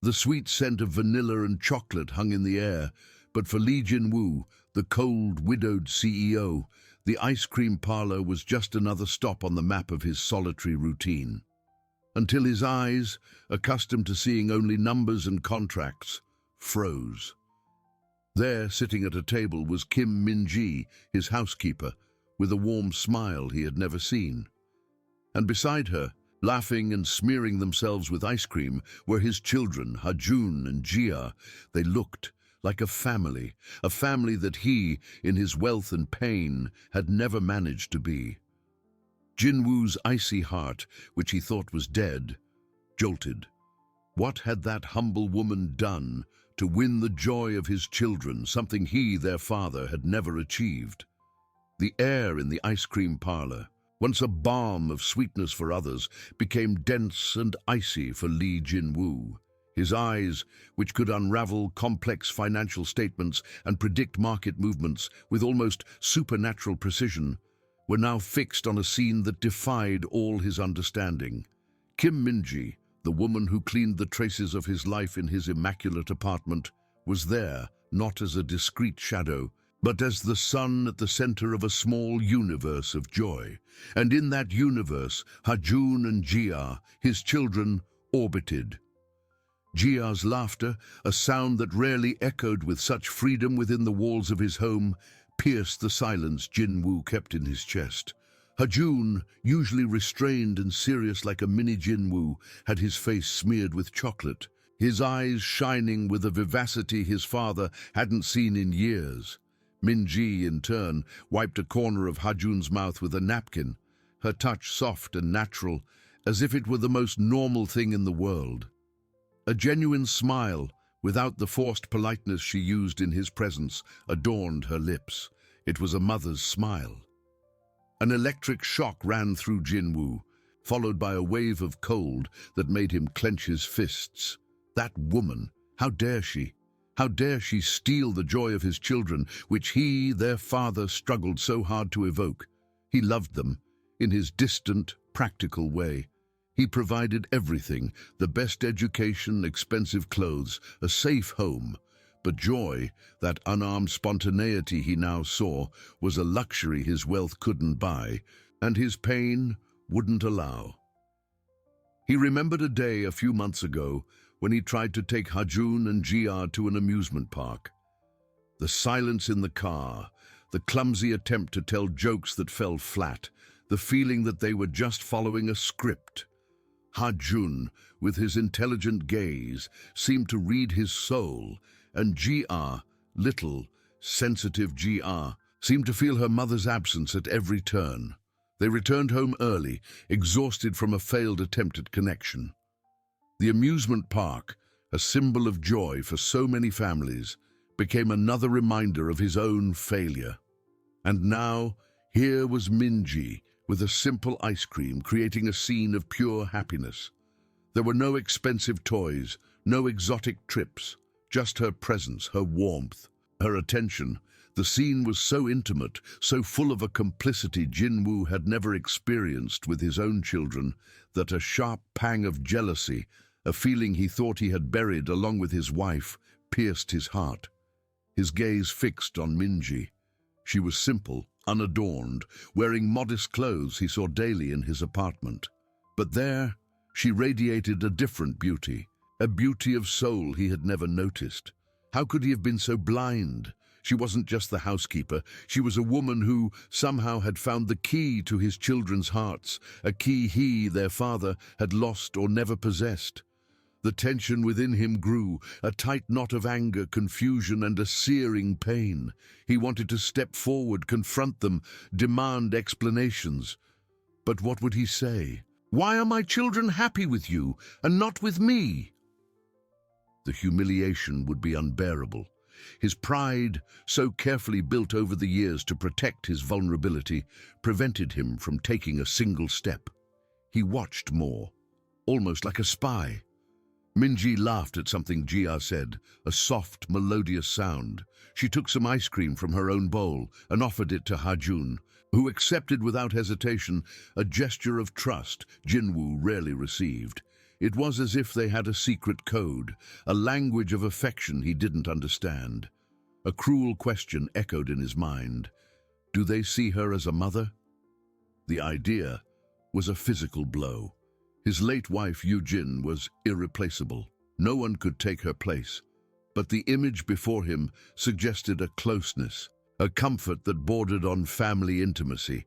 The sweet scent of vanilla and chocolate hung in the air, but for Li Jinwu, the cold, widowed CEO, the ice cream parlor was just another stop on the map of his solitary routine. Until his eyes, accustomed to seeing only numbers and contracts, froze. There, sitting at a table, was Kim Min-ji, his housekeeper, with a warm smile he had never seen. And beside her, laughing and smearing themselves with ice cream, were his children, Ha-jun and Jia. They looked like a family that he, in his wealth and pain, had never managed to be. Jinwoo's icy heart, which he thought was dead, jolted. What had that humble woman done to win the joy of his children, something he, their father, had never achieved? The air in the ice cream parlor, once a balm of sweetness for others, became dense and icy for Li Jinwoo. His eyes, which could unravel complex financial statements and predict market movements with almost supernatural precision, were now fixed on a scene that defied all his understanding. Kim Min-ji, the woman who cleaned the traces of his life in his immaculate apartment, was there, not as a discreet shadow, but as the sun at the center of a small universe of joy. And in that universe, Ha-jun and Jia, his children, orbited. Jia's laughter, a sound that rarely echoed with such freedom within the walls of his home, pierced the silence Jinwoo kept in his chest. Ha-jun, usually restrained and serious like a mini Jinwoo, had his face smeared with chocolate, his eyes shining with a vivacity his father hadn't seen in years. Min-ji, in turn, wiped a corner of Ha-jun's mouth with a napkin, her touch soft and natural, as if it were the most normal thing in the world. A genuine smile, without the forced politeness she used in his presence, adorned her lips. It was a mother's smile. An electric shock ran through Jinwoo, followed by a wave of cold that made him clench his fists. That woman, how dare she? How dare she steal the joy of his children, which he, their father, struggled so hard to evoke? He loved them, in his distant, practical way. He provided everything, the best education, expensive clothes, a safe home. But joy, that unarmed spontaneity he now saw, was a luxury his wealth couldn't buy, and his pain wouldn't allow. He remembered a day a few months ago when he tried to take Ha-jun and Jia to an amusement park. The silence in the car, the clumsy attempt to tell jokes that fell flat, the feeling that they were just following a script. Ha-jun, with his intelligent gaze, seemed to read his soul, and Jia, little, sensitive Jia, seemed to feel her mother's absence at every turn. They returned home early, exhausted from a failed attempt at connection. The amusement park, a symbol of joy for so many families, became another reminder of his own failure. And now, here was Min-ji, with a simple ice cream, creating a scene of pure happiness. There were no expensive toys, no exotic trips, just her presence, her warmth, her attention. The scene was so intimate, so full of a complicity Jinwoo had never experienced with his own children, that a sharp pang of jealousy, a feeling he thought he had buried along with his wife, pierced his heart. His gaze fixed on Min-ji. She was simple, unadorned, wearing modest clothes he saw daily in his apartment. But there, she radiated a different beauty, a beauty of soul he had never noticed. How could he have been so blind? She wasn't just the housekeeper. She was a woman who somehow had found the key to his children's hearts, a key he, their father, had lost or never possessed. The tension within him grew, a tight knot of anger, confusion, and a searing pain. He wanted to step forward, confront them, demand explanations. But what would he say? Why are my children happy with you and not with me? The humiliation would be unbearable. His pride, so carefully built over the years to protect his vulnerability, prevented him from taking a single step. He watched more, almost like a spy. Min-ji laughed at something Jia said, a soft, melodious sound. She took some ice cream from her own bowl and offered it to Ha-jun, who accepted without hesitation, a gesture of trust Jinwoo rarely received. It was as if they had a secret code, a language of affection he didn't understand. A cruel question echoed in his mind. Do they see her as a mother? The idea was a physical blow. His late wife, Yujin, was irreplaceable. No one could take her place. But the image before him suggested a closeness, a comfort that bordered on family intimacy.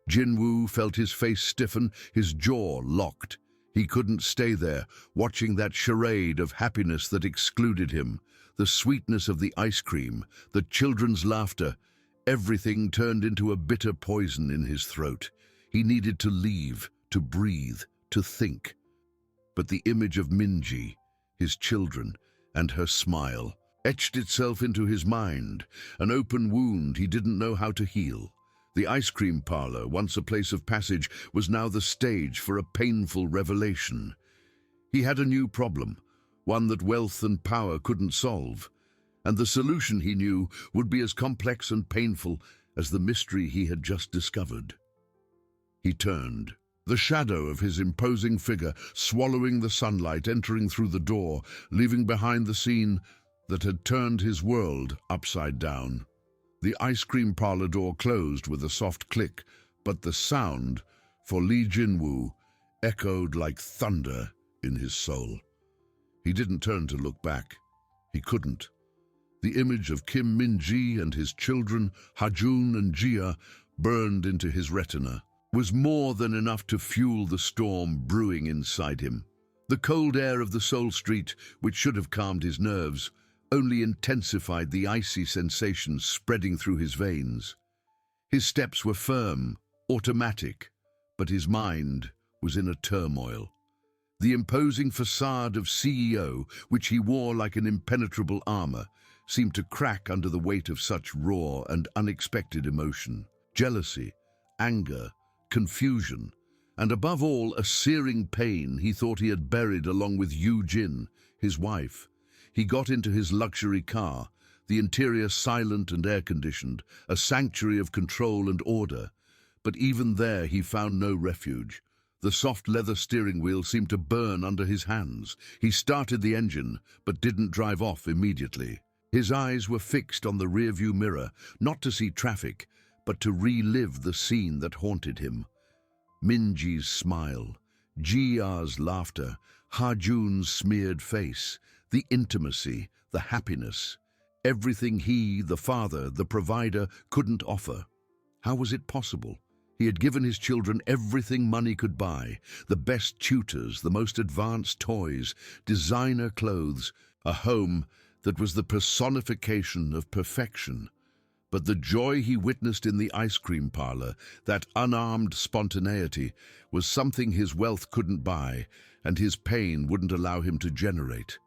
Jinwoo felt his face stiffen, his jaw locked. He couldn't stay there, watching that charade of happiness that excluded him. The sweetness of the ice cream, the children's laughter, everything turned into a bitter poison in his throat. He needed to leave, to breathe, to think. But the image of Minji, his children, and her smile etched itself into his mind, an open wound he didn't know how to heal. The ice cream parlor, once a place of passage, was now the stage for a painful revelation. He had a new problem, one that wealth and power couldn't solve, and the solution, he knew, would be as complex and painful as the mystery he had just discovered. He turned, the shadow of his imposing figure swallowing the sunlight, entering through the door, leaving behind the scene that had turned his world upside down. The ice cream parlor door closed with a soft click, but the sound, for Lee Jinwoo, echoed like thunder in his soul. He didn't turn to look back. He couldn't. The image of Kim Min-ji and his children, Hajun and Jia, burned into his retina, was more than enough to fuel the storm brewing inside him. The cold air of the Seoul street, which should have calmed his nerves, only intensified the icy sensations spreading through his veins. His steps were firm, automatic, but his mind was in a turmoil. The imposing facade of CEO, which he wore like an impenetrable armor, seemed to crack under the weight of such raw and unexpected emotion. Jealousy, anger, confusion, and above all, a searing pain he thought he had buried along with Yujin, his wife. He got into his luxury car, the interior silent and air-conditioned, a sanctuary of control and order. But even there he found no refuge. The soft leather steering wheel seemed to burn under his hands. He started the engine, but didn't drive off immediately. His eyes were fixed on the rearview mirror, not to see traffic, but to relive the scene that haunted him. Minji's smile, Jia's laughter, Hajun's smeared face, the intimacy, the happiness, everything he, the father, the provider, couldn't offer. How was it possible? He had given his children everything money could buy, the best tutors, the most advanced toys, designer clothes, a home that was the personification of perfection. But the joy he witnessed in the ice cream parlor, that unarmed spontaneity, was something his wealth couldn't buy and his pain wouldn't allow him to generate.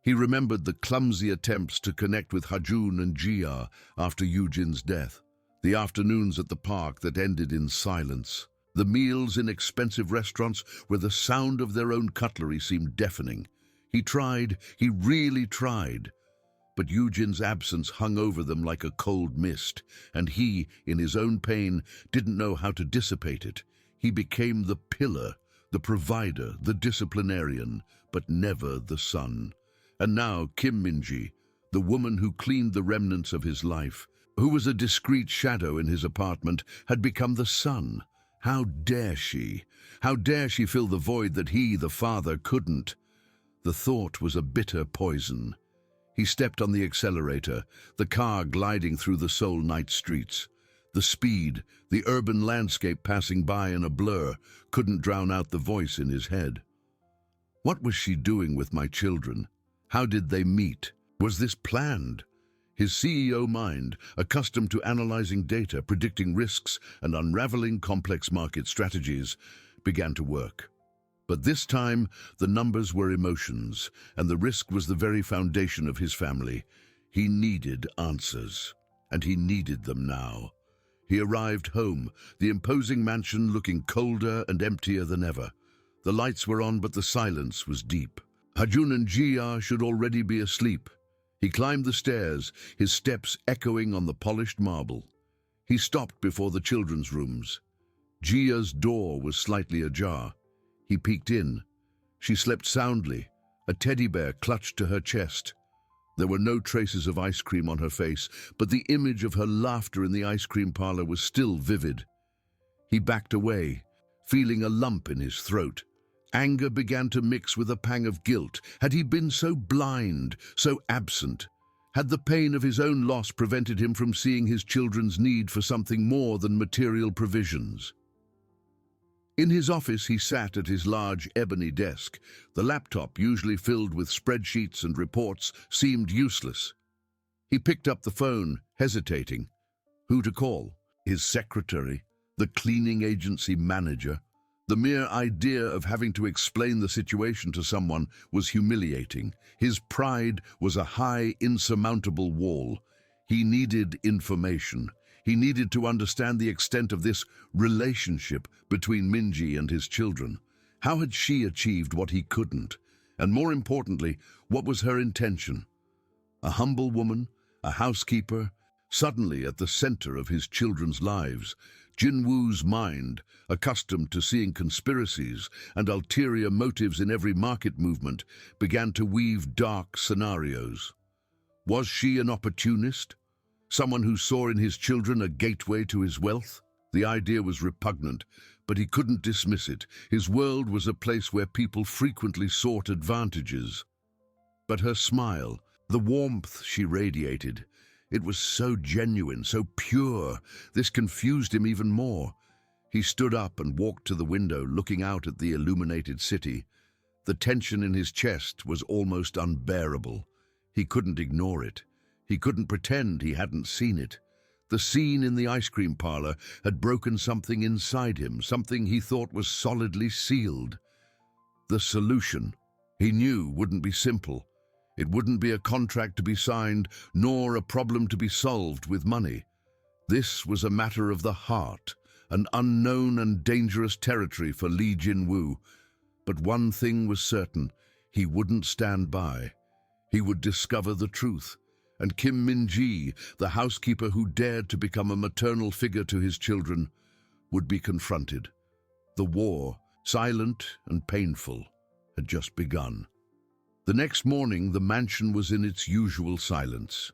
He remembered the clumsy attempts to connect with Hajun and Jia after Yujin's death, the afternoons at the park that ended in silence, the meals in expensive restaurants where the sound of their own cutlery seemed deafening. He tried, he really tried, but Yujin's absence hung over them like a cold mist, and he, in his own pain, didn't know how to dissipate it. He became the pillar, the provider, the disciplinarian, but never the son. And now Kim Min-ji, the woman who cleaned the remnants of his life, who was a discreet shadow in his apartment, had become the sun. How dare she? How dare she fill the void that he, the father, couldn't? The thought was a bitter poison. He stepped on the accelerator, the car gliding through the Seoul night streets. The speed, the urban landscape passing by in a blur, couldn't drown out the voice in his head. What was she doing with my children? How did they meet? Was this planned? His CEO mind, accustomed to analyzing data, predicting risks, and unraveling complex market strategies, began to work. But this time, the numbers were emotions, and the risk was the very foundation of his family. He needed answers, and he needed them now. He arrived home, the imposing mansion looking colder and emptier than ever. The lights were on, but the silence was deep. Hajun and Jia should already be asleep. He climbed the stairs, his steps echoing on the polished marble. He stopped before the children's rooms. Jia's door was slightly ajar. He peeked in. She slept soundly, a teddy bear clutched to her chest. There were no traces of ice cream on her face, but the image of her laughter in the ice cream parlor was still vivid. He backed away, feeling a lump in his throat. Anger began to mix with a pang of guilt. Had he been so blind, so absent? Had the pain of his own loss prevented him from seeing his children's need for something more than material provisions? In his office, he sat at his large ebony desk. The laptop, usually filled with spreadsheets and reports, seemed useless. He picked up the phone, hesitating. Who to call? His secretary? The cleaning agency manager? The mere idea of having to explain the situation to someone was humiliating. His pride was a high, insurmountable wall. He needed information. He needed to understand the extent of this relationship between Minji and his children. How had she achieved what he couldn't? And more importantly, what was her intention? A humble woman, a housekeeper, suddenly at the center of his children's lives. Jinwoo's mind, accustomed to seeing conspiracies and ulterior motives in every market movement, began to weave dark scenarios. Was she an opportunist? Someone who saw in his children a gateway to his wealth? The idea was repugnant, but he couldn't dismiss it. His world was a place where people frequently sought advantages. But her smile, the warmth she radiated, it was so genuine, so pure. This confused him even more. He stood up and walked to the window, looking out at the illuminated city. The tension in his chest was almost unbearable. He couldn't ignore it. He couldn't pretend he hadn't seen it. The scene in the ice cream parlor had broken something inside him, something he thought was solidly sealed. The solution, he knew, wouldn't be simple. It wouldn't be a contract to be signed, nor a problem to be solved with money. This was a matter of the heart, an unknown and dangerous territory for Lee Jinwoo. But one thing was certain, he wouldn't stand by. He would discover the truth, and Kim Min-ji, the housekeeper who dared to become a maternal figure to his children, would be confronted. The war, silent and painful, had just begun. The next morning, the mansion was in its usual silence.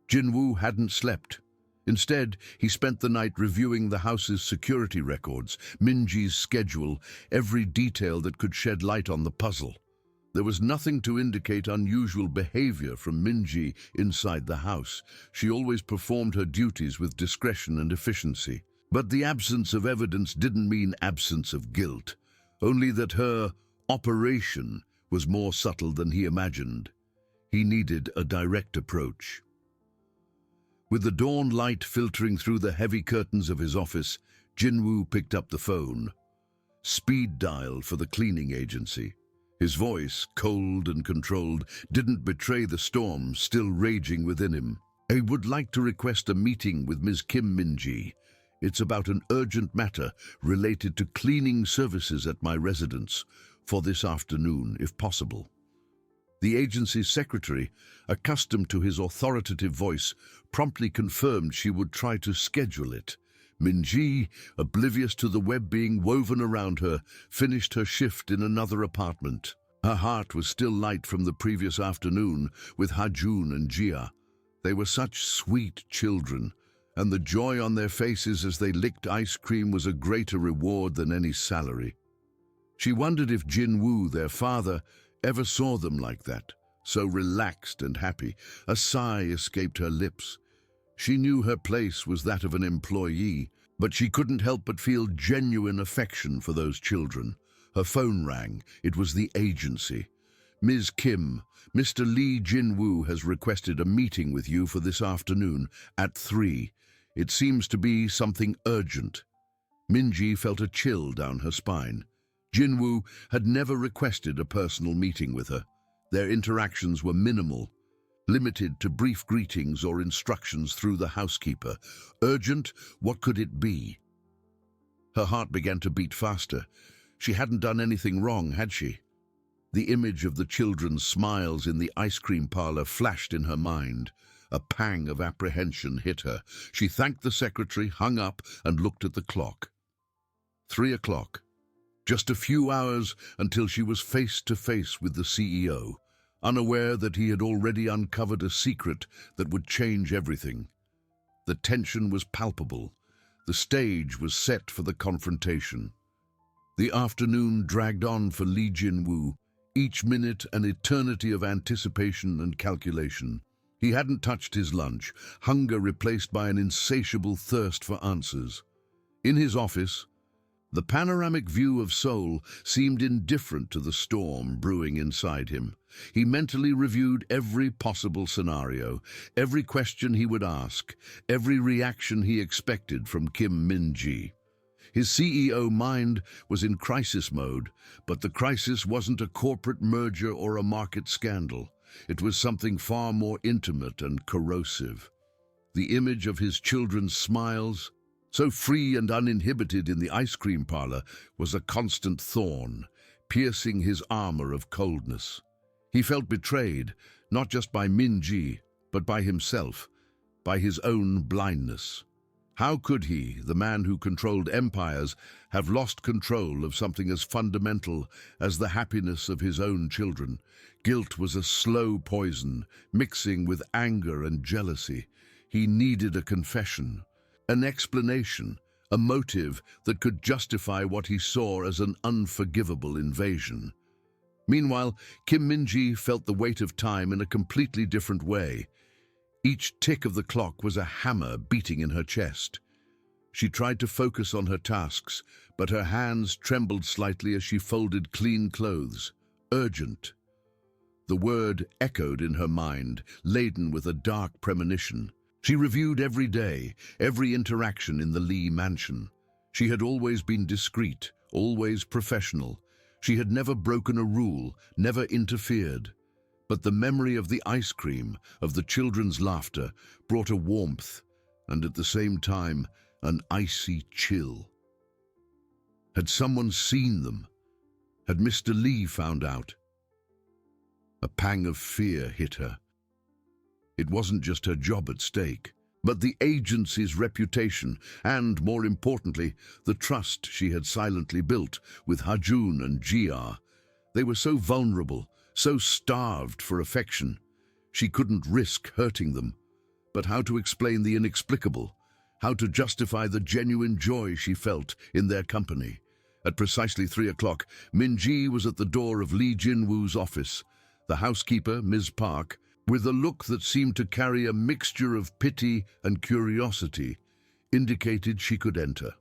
Jinwoo hadn't slept. Instead, he spent the night reviewing the house's security records, Minji's schedule, every detail that could shed light on the puzzle. There was nothing to indicate unusual behavior from Minji inside the house. She always performed her duties with discretion and efficiency. But the absence of evidence didn't mean absence of guilt, only that her operation was more subtle than he imagined. He needed a direct approach. With the dawn light filtering through the heavy curtains of his office, Jinwoo picked up the phone. Speed dial for the cleaning agency. His voice, cold and controlled, didn't betray the storm still raging within him. I would like to request a meeting with Ms. Kim Min-ji. It's about an urgent matter related to cleaning services at my residence for this afternoon, if possible. The agency's secretary, accustomed to his authoritative voice, promptly confirmed she would try to schedule it. Min-ji, oblivious to the web being woven around her, finished her shift in another apartment. Her heart was still light from the previous afternoon with Ha-jun and Jia. They were such sweet children, and the joy on their faces as they licked ice cream was a greater reward than any salary. She wondered if Jinwoo, their father, ever saw them like that, so relaxed and happy. A sigh escaped her lips. She knew her place was that of an employee, but she couldn't help but feel genuine affection for those children. Her phone rang. It was the agency. Ms. Kim, Mr. Lee Jinwoo has requested a meeting with you for this afternoon at 3. It seems to be something urgent. Minji felt a chill down her spine. Jinwoo had never requested a personal meeting with her. Their interactions were minimal, limited to brief greetings or instructions through the housekeeper. Urgent? What could it be? Her heart began to beat faster. She hadn't done anything wrong, had she? The image of the children's smiles in the ice cream parlor flashed in her mind. A pang of apprehension hit her. She thanked the secretary, hung up, and looked at the clock. 3 o'clock. Just a few hours until she was face to face with the CEO, unaware that he had already uncovered a secret that would change everything. The tension was palpable. The stage was set for the confrontation. The afternoon dragged on for Li Jinwu, each minute an eternity of anticipation and calculation. He hadn't touched his lunch, hunger replaced by an insatiable thirst for answers. In his office, the panoramic view of Seoul seemed indifferent to the storm brewing inside him. He mentally reviewed every possible scenario, every question he would ask, every reaction he expected from Kim Min-ji. His CEO mind was in crisis mode, but the crisis wasn't a corporate merger or a market scandal. It was something far more intimate and corrosive. The image of his children's smiles, so free and uninhibited in the ice cream parlor, was a constant thorn, piercing his armor of coldness. He felt betrayed, not just by Min-ji, but by himself, by his own blindness. How could he, the man who controlled empires, have lost control of something as fundamental as the happiness of his own children? Guilt was a slow poison, mixing with anger and jealousy. He needed a confession, an explanation, a motive that could justify what he saw as an unforgivable invasion. Meanwhile, Kim Min-ji felt the weight of time in a completely different way. Each tick of the clock was a hammer beating in her chest. She tried to focus on her tasks, but her hands trembled slightly as she folded clean clothes. Urgent. The word echoed in her mind, laden with a dark premonition. She reviewed every day, every interaction in the Lee mansion. She had always been discreet, always professional. She had never broken a rule, never interfered. But the memory of the ice cream, of the children's laughter, brought a warmth, and at the same time, an icy chill. Had someone seen them? Had Mr. Lee found out? A pang of fear hit her. It wasn't just her job at stake, but the agency's reputation and, more importantly, the trust she had silently built with Ha-jun and Ji-ah. They were so vulnerable, so starved for affection. She couldn't risk hurting them. But how to explain the inexplicable? How to justify the genuine joy she felt in their company? At precisely 3 o'clock, Min-ji was at the door of Li Jinwu's office. The housekeeper, Ms. Park, with a look that seemed to carry a mixture of pity and curiosity, indicated she could enter.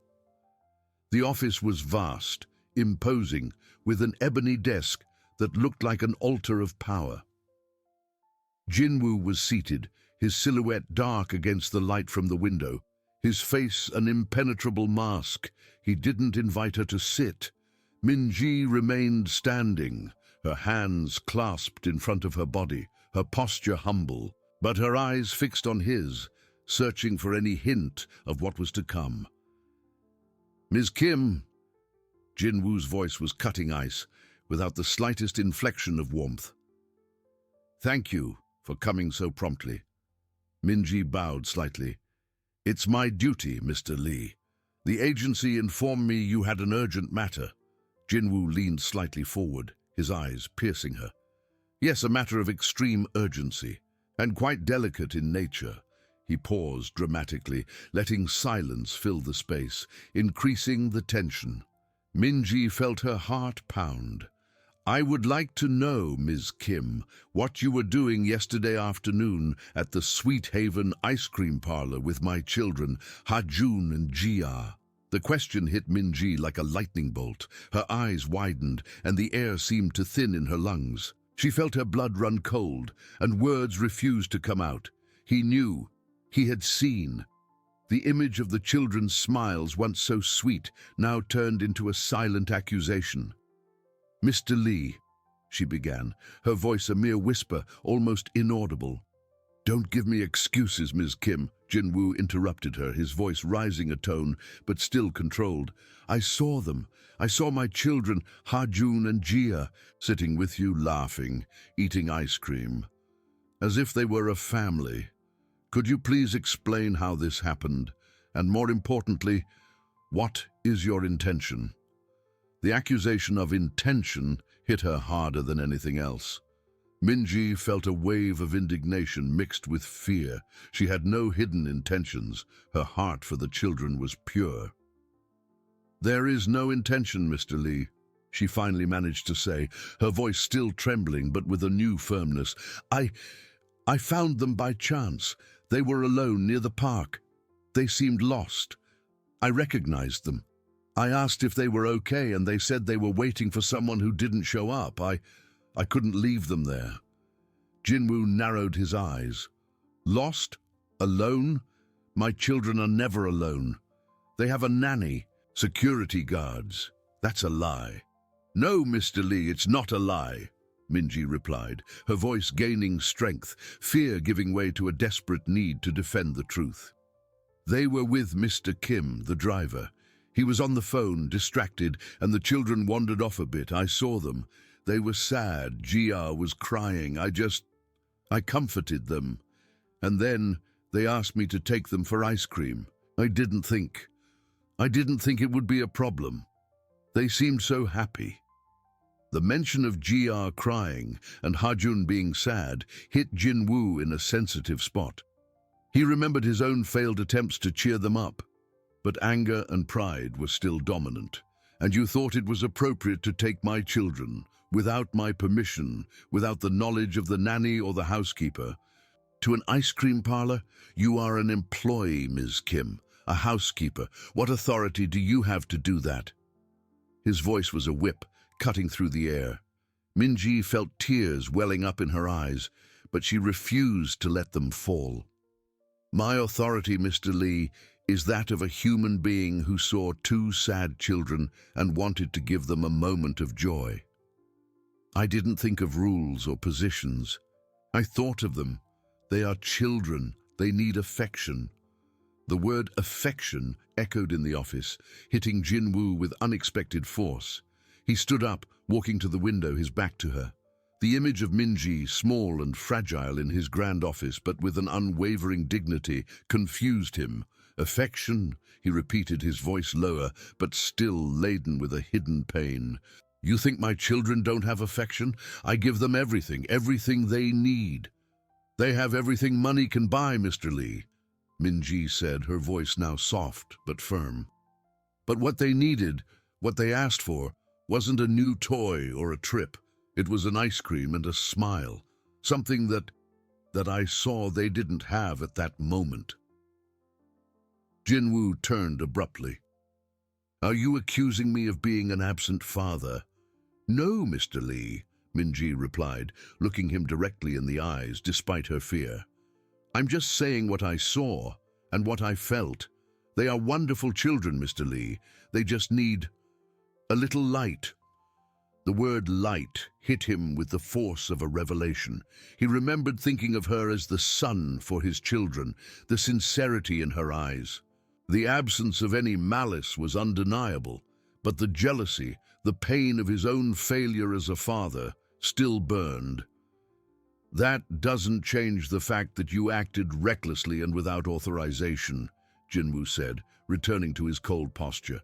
The office was vast, imposing, with an ebony desk that looked like an altar of power. Jinwoo was seated, his silhouette dark against the light from the window, his face an impenetrable mask. He didn't invite her to sit. Min-ji remained standing, her hands clasped in front of her body, her posture humble, but her eyes fixed on his, searching for any hint of what was to come. "Ms. Kim," Jinwoo's voice was cutting ice, without the slightest inflection of warmth. "Thank you for coming so promptly." Min-ji bowed slightly. "It's my duty, Mr. Lee. The agency informed me you had an urgent matter." Jinwoo leaned slightly forward, his eyes piercing her. "Yes, a matter of extreme urgency, and quite delicate in nature." He paused dramatically, letting silence fill the space, increasing the tension. Min-ji felt her heart pound. "I would like to know, Ms. Kim, what you were doing yesterday afternoon at the Sweet Haven ice cream parlor with my children, Ha-jun and Ji-ah." The question hit Min-ji like a lightning bolt. Her eyes widened, and the air seemed to thin in her lungs. She felt her blood run cold, and words refused to come out. He knew. He had seen. The image of the children's smiles, once so sweet, now turned into a silent accusation. "Mr. Lee," she began, her voice a mere whisper, almost inaudible. "Don't give me excuses, Ms. Kim," Jinwoo interrupted her, his voice rising a tone, but still controlled. "I saw them. I saw my children, Ha-jun and Ji-ah, sitting with you, laughing, eating ice cream, as if they were a family. Could you please explain how this happened? And more importantly, what is your intention?" The accusation of intention hit her harder than anything else. Minji felt a wave of indignation mixed with fear. She had no hidden intentions. Her heart for the children was pure. "There is no intention, Mr. Lee," she finally managed to say, her voice still trembling but with a new firmness. I found them by chance. They were alone near the park. They seemed lost. I recognized them. I asked if they were okay, and they said they were waiting for someone who didn't show up. I couldn't leave them there." Jinwoo narrowed his eyes. "Lost? Alone? My children are never alone. They have a nanny, security guards. That's a lie." "No, Mr. Lee, it's not a lie," Minji replied, her voice gaining strength, fear giving way to a desperate need to defend the truth. "They were with Mr. Kim, the driver. He was on the phone, distracted, and the children wandered off a bit. I saw them. They were sad. Jia was crying. I comforted them. And then they asked me to take them for ice cream. I didn't think it would be a problem. They seemed so happy." The mention of Jia crying and Hajun being sad hit Jinwoo in a sensitive spot. He remembered his own failed attempts to cheer them up. But anger and pride were still dominant. "And you thought it was appropriate to take my children, without my permission, without the knowledge of the nanny or the housekeeper, to an ice cream parlor? You are an employee, Ms. Kim, a housekeeper. What authority do you have to do that?" His voice was a whip, cutting through the air. Minji felt tears welling up in her eyes, but she refused to let them fall. "My authority, Mr. Lee, is that of a human being who saw two sad children and wanted to give them a moment of joy. I didn't think of rules or positions. I thought of them. They are children. They need affection." The word affection echoed in the office, hitting Jinwoo with unexpected force. He stood up, walking to the window, his back to her. The image of Minji, small and fragile in his grand office, but with an unwavering dignity, confused him. "Affection," he repeated, his voice lower, but still laden with a hidden pain. "You think my children don't have affection? I give them everything they need. They have everything money can buy, Mr. Lee," Minji said, her voice now soft but firm. "But what they needed, what they asked for, wasn't a new toy or a trip. It was an ice cream and a smile, something that I saw they didn't have at that moment." Jinwoo turned abruptly. "Are you accusing me of being an absent father?" "No, Mr. Lee," Minji replied, looking him directly in the eyes despite her fear. "I'm just saying what I saw and what I felt. They are wonderful children, Mr. Lee. They just need a little light." The word light hit him with the force of a revelation. He remembered thinking of her as the sun for his children, the sincerity in her eyes. The absence of any malice was undeniable, but the jealousy, the pain of his own failure as a father, still burned. "That doesn't change the fact that you acted recklessly and without authorization," Jinwoo said, returning to his cold posture.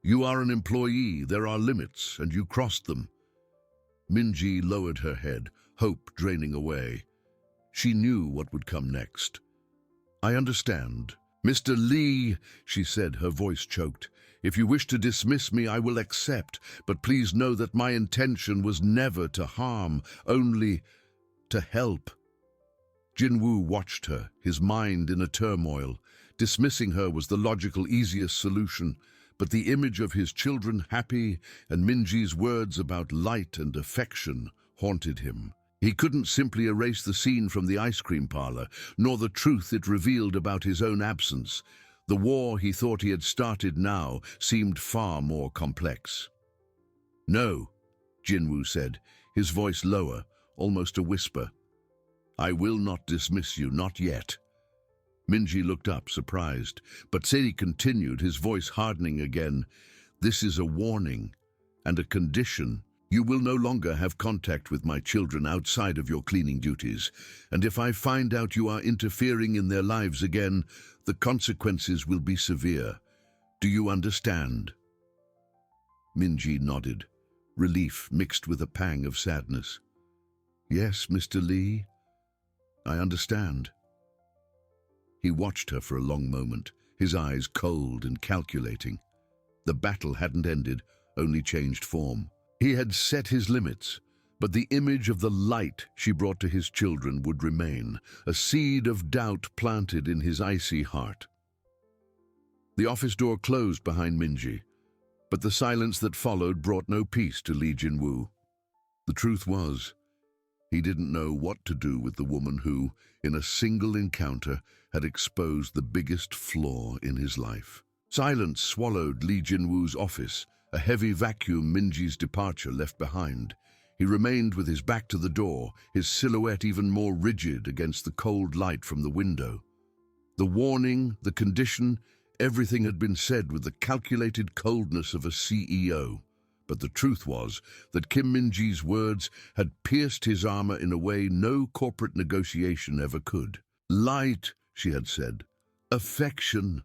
"You are an employee, there are limits, and you crossed them." Minji lowered her head, hope draining away. She knew what would come next. "I understand. Mr. Lee," she said, her voice choked, "if you wish to dismiss me, I will accept, but please know that my intention was never to harm, only to help." Jinwoo watched her, his mind in a turmoil. Dismissing her was the logical, easiest solution, but the image of his children happy and Minji's words about light and affection haunted him. He couldn't simply erase the scene from the ice cream parlor, nor the truth it revealed about his own absence. The war he thought he had started now seemed far more complex. "No," Jinwoo said, his voice lower, almost a whisper. "I will not dismiss you, not yet." Minji looked up, surprised, but Sadie continued, his voice hardening again. "This is a warning and a condition. You will no longer have contact with my children outside of your cleaning duties, and if I find out you are interfering in their lives again, the consequences will be severe. Do you understand?" Minji nodded, relief mixed with a pang of sadness. Yes, Mr. Lee, I understand. He watched her for a long moment, his eyes cold and calculating. The battle hadn't ended, only changed form. He had set his limits, but the image of the light she brought to his children would remain, a seed of doubt planted in his icy heart. The office door closed behind Minji, but the silence that followed brought no peace to Lee Jin-woo. The truth was, he didn't know what to do with the woman who, in a single encounter, had exposed the biggest flaw in his life. Silence swallowed Lee Jin-woo's office, a heavy vacuum Minji's departure left behind. He remained with his back to the door, his silhouette even more rigid against the cold light from the window. The warning, the condition, everything had been said with the calculated coldness of a CEO. But the truth was that Kim Min-ji's words had pierced his armor in a way no corporate negotiation ever could. Light, she had said. Affection.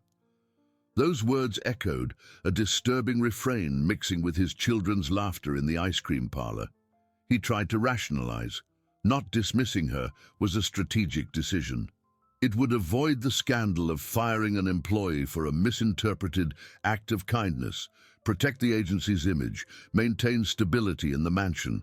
Those words echoed, a disturbing refrain mixing with his children's laughter in the ice cream parlor. He tried to rationalize. Not dismissing her was a strategic decision. It would avoid the scandal of firing an employee for a misinterpreted act of kindness, protect the agency's image, maintain stability in the mansion.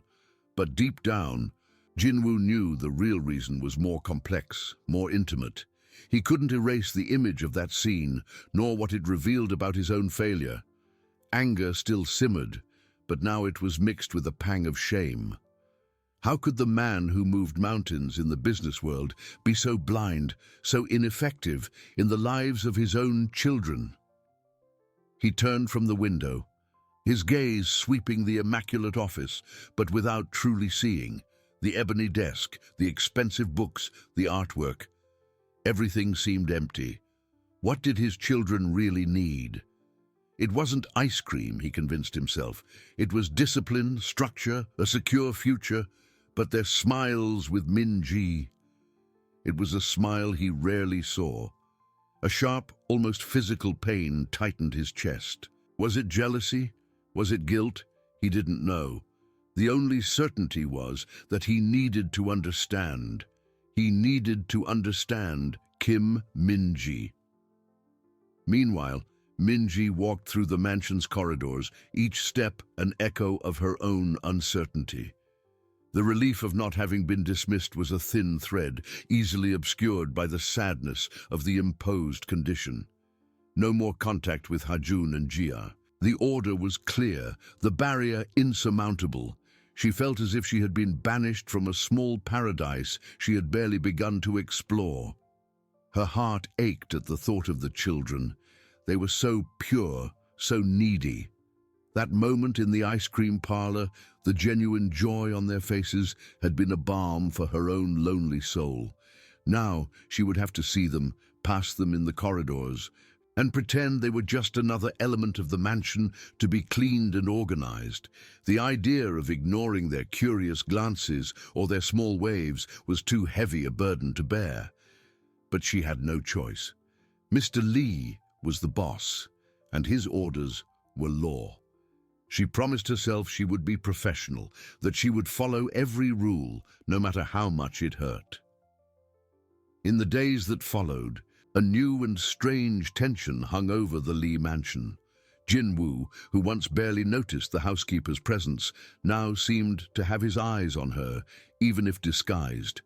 But deep down, Jin-woo knew the real reason was more complex, more intimate. He couldn't erase the image of that scene, nor what it revealed about his own failure. Anger still simmered, but now it was mixed with a pang of shame. How could the man who moved mountains in the business world be so blind, so ineffective in the lives of his own children? He turned from the window, his gaze sweeping the immaculate office, but without truly seeing. The ebony desk, the expensive books, the artwork. Everything seemed empty. What did his children really need? It wasn't ice cream, he convinced himself. It was discipline, structure, a secure future, but their smiles with Min-ji. It was a smile he rarely saw. A sharp, almost physical pain tightened his chest. Was it jealousy? Was it guilt? He didn't know. The only certainty was that he needed to understand. He needed to understand Kim Min-ji. Meanwhile, Min-ji walked through the mansion's corridors, each step an echo of her own uncertainty. The relief of not having been dismissed was a thin thread, easily obscured by the sadness of the imposed condition. No more contact with Ha-jun and Jia. The order was clear, the barrier insurmountable. She felt as if she had been banished from a small paradise she had barely begun to explore. Her heart ached at the thought of the children. They were so pure, so needy. That moment in the ice cream parlor, the genuine joy on their faces, had been a balm for her own lonely soul. Now she would have to see them, pass them in the corridors, and pretend they were just another element of the mansion to be cleaned and organized. The idea of ignoring their curious glances or their small waves was too heavy a burden to bear. But she had no choice. Mr. Lee was the boss, and his orders were law. She promised herself she would be professional, that she would follow every rule, no matter how much it hurt. In the days that followed, a new and strange tension hung over the Lee mansion. Jin-woo, who once barely noticed the housekeeper's presence, now seemed to have his eyes on her, even if disguised.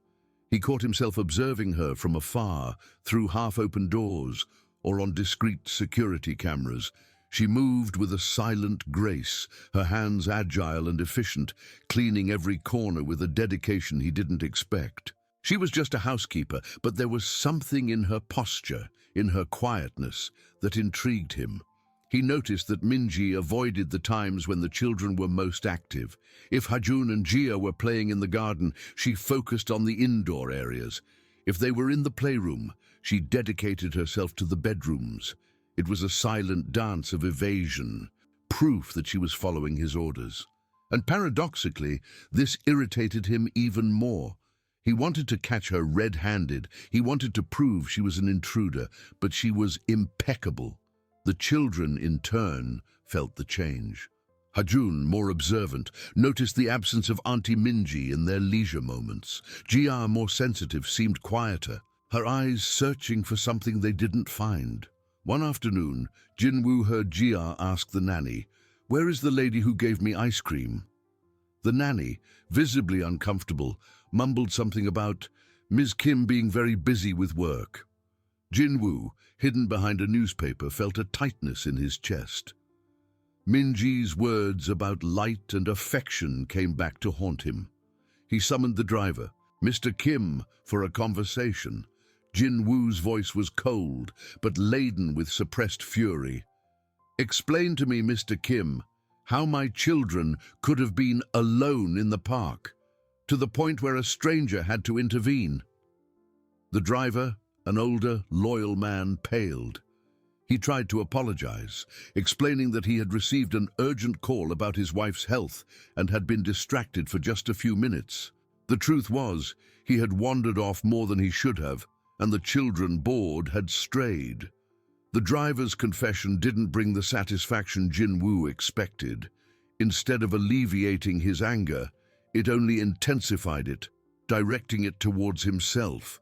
He caught himself observing her from afar, through half-open doors, or on discreet security cameras. She moved with a silent grace, her hands agile and efficient, cleaning every corner with a dedication he didn't expect. She was just a housekeeper, but there was something in her posture, in her quietness, that intrigued him. He noticed that Min-ji avoided the times when the children were most active. If Ha-jun and Jia were playing in the garden, she focused on the indoor areas. If they were in the playroom, she dedicated herself to the bedrooms. It was a silent dance of evasion, proof that she was following his orders. And paradoxically, this irritated him even more. He wanted to catch her red-handed. He wanted to prove she was an intruder, but she was impeccable. The children, in turn, felt the change. Hajun, more observant, noticed the absence of Auntie Minji in their leisure moments. Jia, more sensitive, seemed quieter, her eyes searching for something they didn't find. One afternoon, Jinwoo heard Jia ask the nanny, "Where is the lady who gave me ice cream?" The nanny, visibly uncomfortable, mumbled something about Ms. Kim being very busy with work. Jinwoo, hidden behind a newspaper, felt a tightness in his chest. Minji's words about light and affection came back to haunt him. He summoned the driver, Mr. Kim, for a conversation. Jinwoo's voice was cold, but laden with suppressed fury. "Explain to me, Mr. Kim, how my children could have been alone in the park, to the point where a stranger had to intervene." The driver, an older, loyal man, paled. He tried to apologize, explaining that he had received an urgent call about his wife's health and had been distracted for just a few minutes. The truth was, he had wandered off more than he should have, and the children, bored, had strayed. The driver's confession didn't bring the satisfaction Jinwoo expected. Instead of alleviating his anger, it only intensified it, directing it towards himself.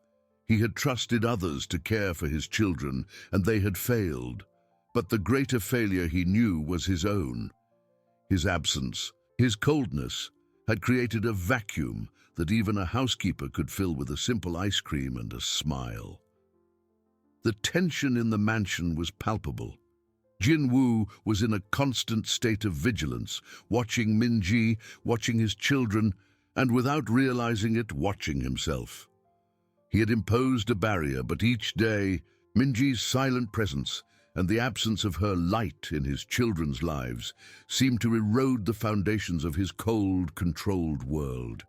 He had trusted others to care for his children, and they had failed. But the greater failure he knew was his own. His absence, his coldness, had created a vacuum that even a housekeeper could fill with a simple ice cream and a smile. The tension in the mansion was palpable. Jinwoo was in a constant state of vigilance, watching Minji, watching his children, and without realizing it, watching himself. He had imposed a barrier, but each day, Minji's silent presence and the absence of her light in his children's lives seemed to erode the foundations of his cold, controlled world.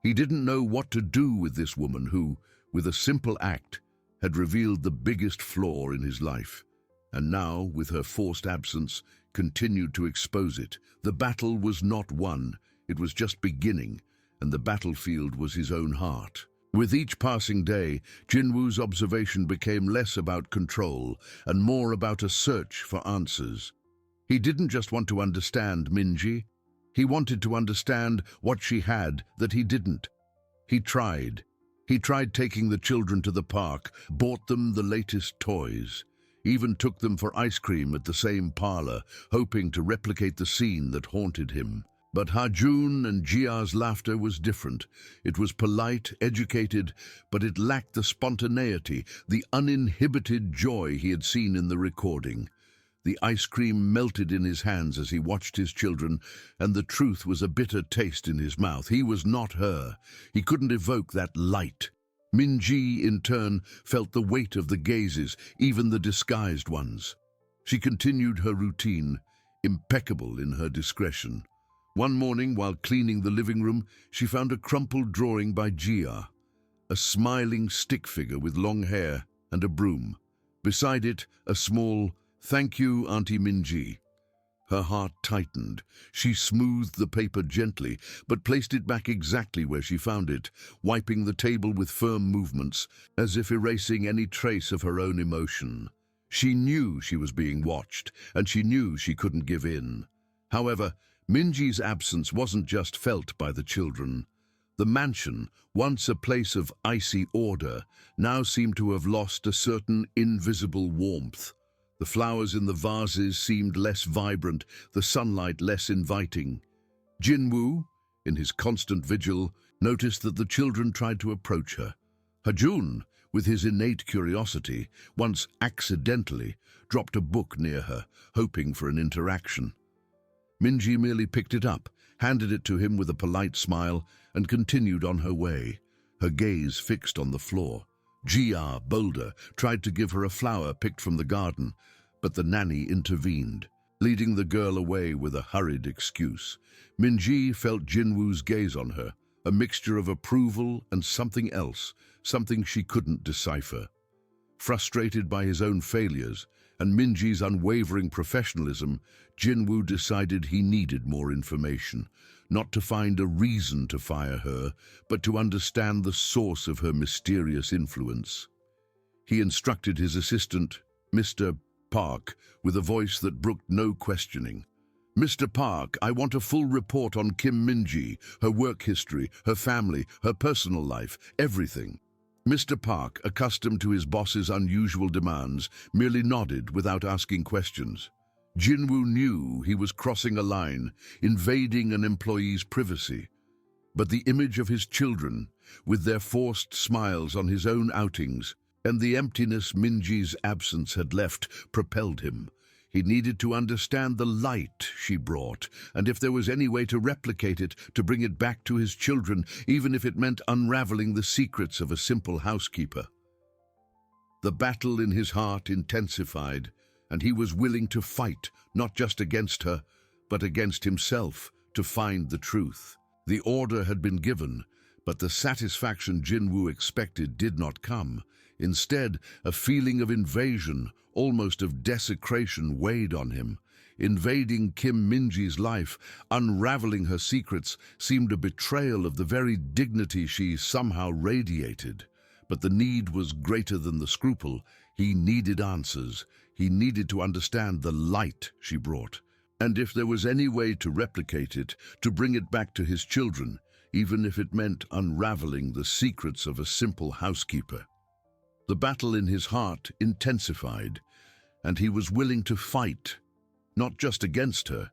He didn't know what to do with this woman who, with a simple act, had revealed the biggest flaw in his life, and now, with her forced absence, continued to expose it. The battle was not won, it was just beginning, and the battlefield was his own heart. With each passing day, Jinwoo's observation became less about control and more about a search for answers. He didn't just want to understand Minji, he wanted to understand what she had that he didn't. He tried. He tried taking the children to the park, bought them the latest toys, even took them for ice cream at the same parlor, hoping to replicate the scene that haunted him. But Hajun and Jia's laughter was different. It was polite, educated, but it lacked the spontaneity, the uninhibited joy he had seen in the recording. The ice cream melted in his hands as he watched his children, and the truth was a bitter taste in his mouth. He was not her. He couldn't evoke that light. Minji, in turn, felt the weight of the gazes, even the disguised ones. She continued her routine, impeccable in her discretion. One morning, while cleaning the living room, she found a crumpled drawing by Jia, a smiling stick figure with long hair and a broom. Beside it, a small, "Thank you, Auntie Minji." Her heart tightened. She smoothed the paper gently, but placed it back exactly where she found it, wiping the table with firm movements, as if erasing any trace of her own emotion. She knew she was being watched, and she knew she couldn't give in. However, Minji's absence wasn't just felt by the children. The mansion, once a place of icy order, now seemed to have lost a certain invisible warmth. The flowers in the vases seemed less vibrant, the sunlight less inviting. Jinwoo, in his constant vigil, noticed that the children tried to approach her. Hajun, with his innate curiosity, once accidentally dropped a book near her, hoping for an interaction. Minji merely picked it up, handed it to him with a polite smile, and continued on her way, her gaze fixed on the floor. Jia, bolder, tried to give her a flower picked from the garden, but the nanny intervened, leading the girl away with a hurried excuse. Minji felt Jinwoo's gaze on her, a mixture of approval and something else, something she couldn't decipher. Frustrated by his own failures and Minji's unwavering professionalism, Jinwoo decided he needed more information, not to find a reason to fire her, but to understand the source of her mysterious influence. He instructed his assistant, Mr. Park, with a voice that brooked no questioning. Mr. Park, I want a full report on Kim Min-ji, her work history, her family, her personal life, everything. Mr. Park, accustomed to his boss's unusual demands, merely nodded without asking questions. Jin-woo knew he was crossing a line, invading an employee's privacy. But the image of his children, with their forced smiles on his own outings, and the emptiness Min-ji's absence had left, propelled him. He needed to understand the light she brought, and if there was any way to replicate it, to bring it back to his children, even if it meant unraveling the secrets of a simple housekeeper. The battle in his heart intensified, and he was willing to fight, not just against her, but against himself, to find the truth. The order had been given, but the satisfaction Jin-woo expected did not come. Instead, a feeling of invasion, almost of desecration, weighed on him. Invading Kim Min-ji's life, unraveling her secrets, seemed a betrayal of the very dignity she somehow radiated. But the need was greater than the scruple. He needed answers. He needed to understand the light she brought. And if there was any way to replicate it, to bring it back to his children, even if it meant unraveling the secrets of a simple housekeeper. The battle in his heart intensified, and he was willing to fight, not just against her,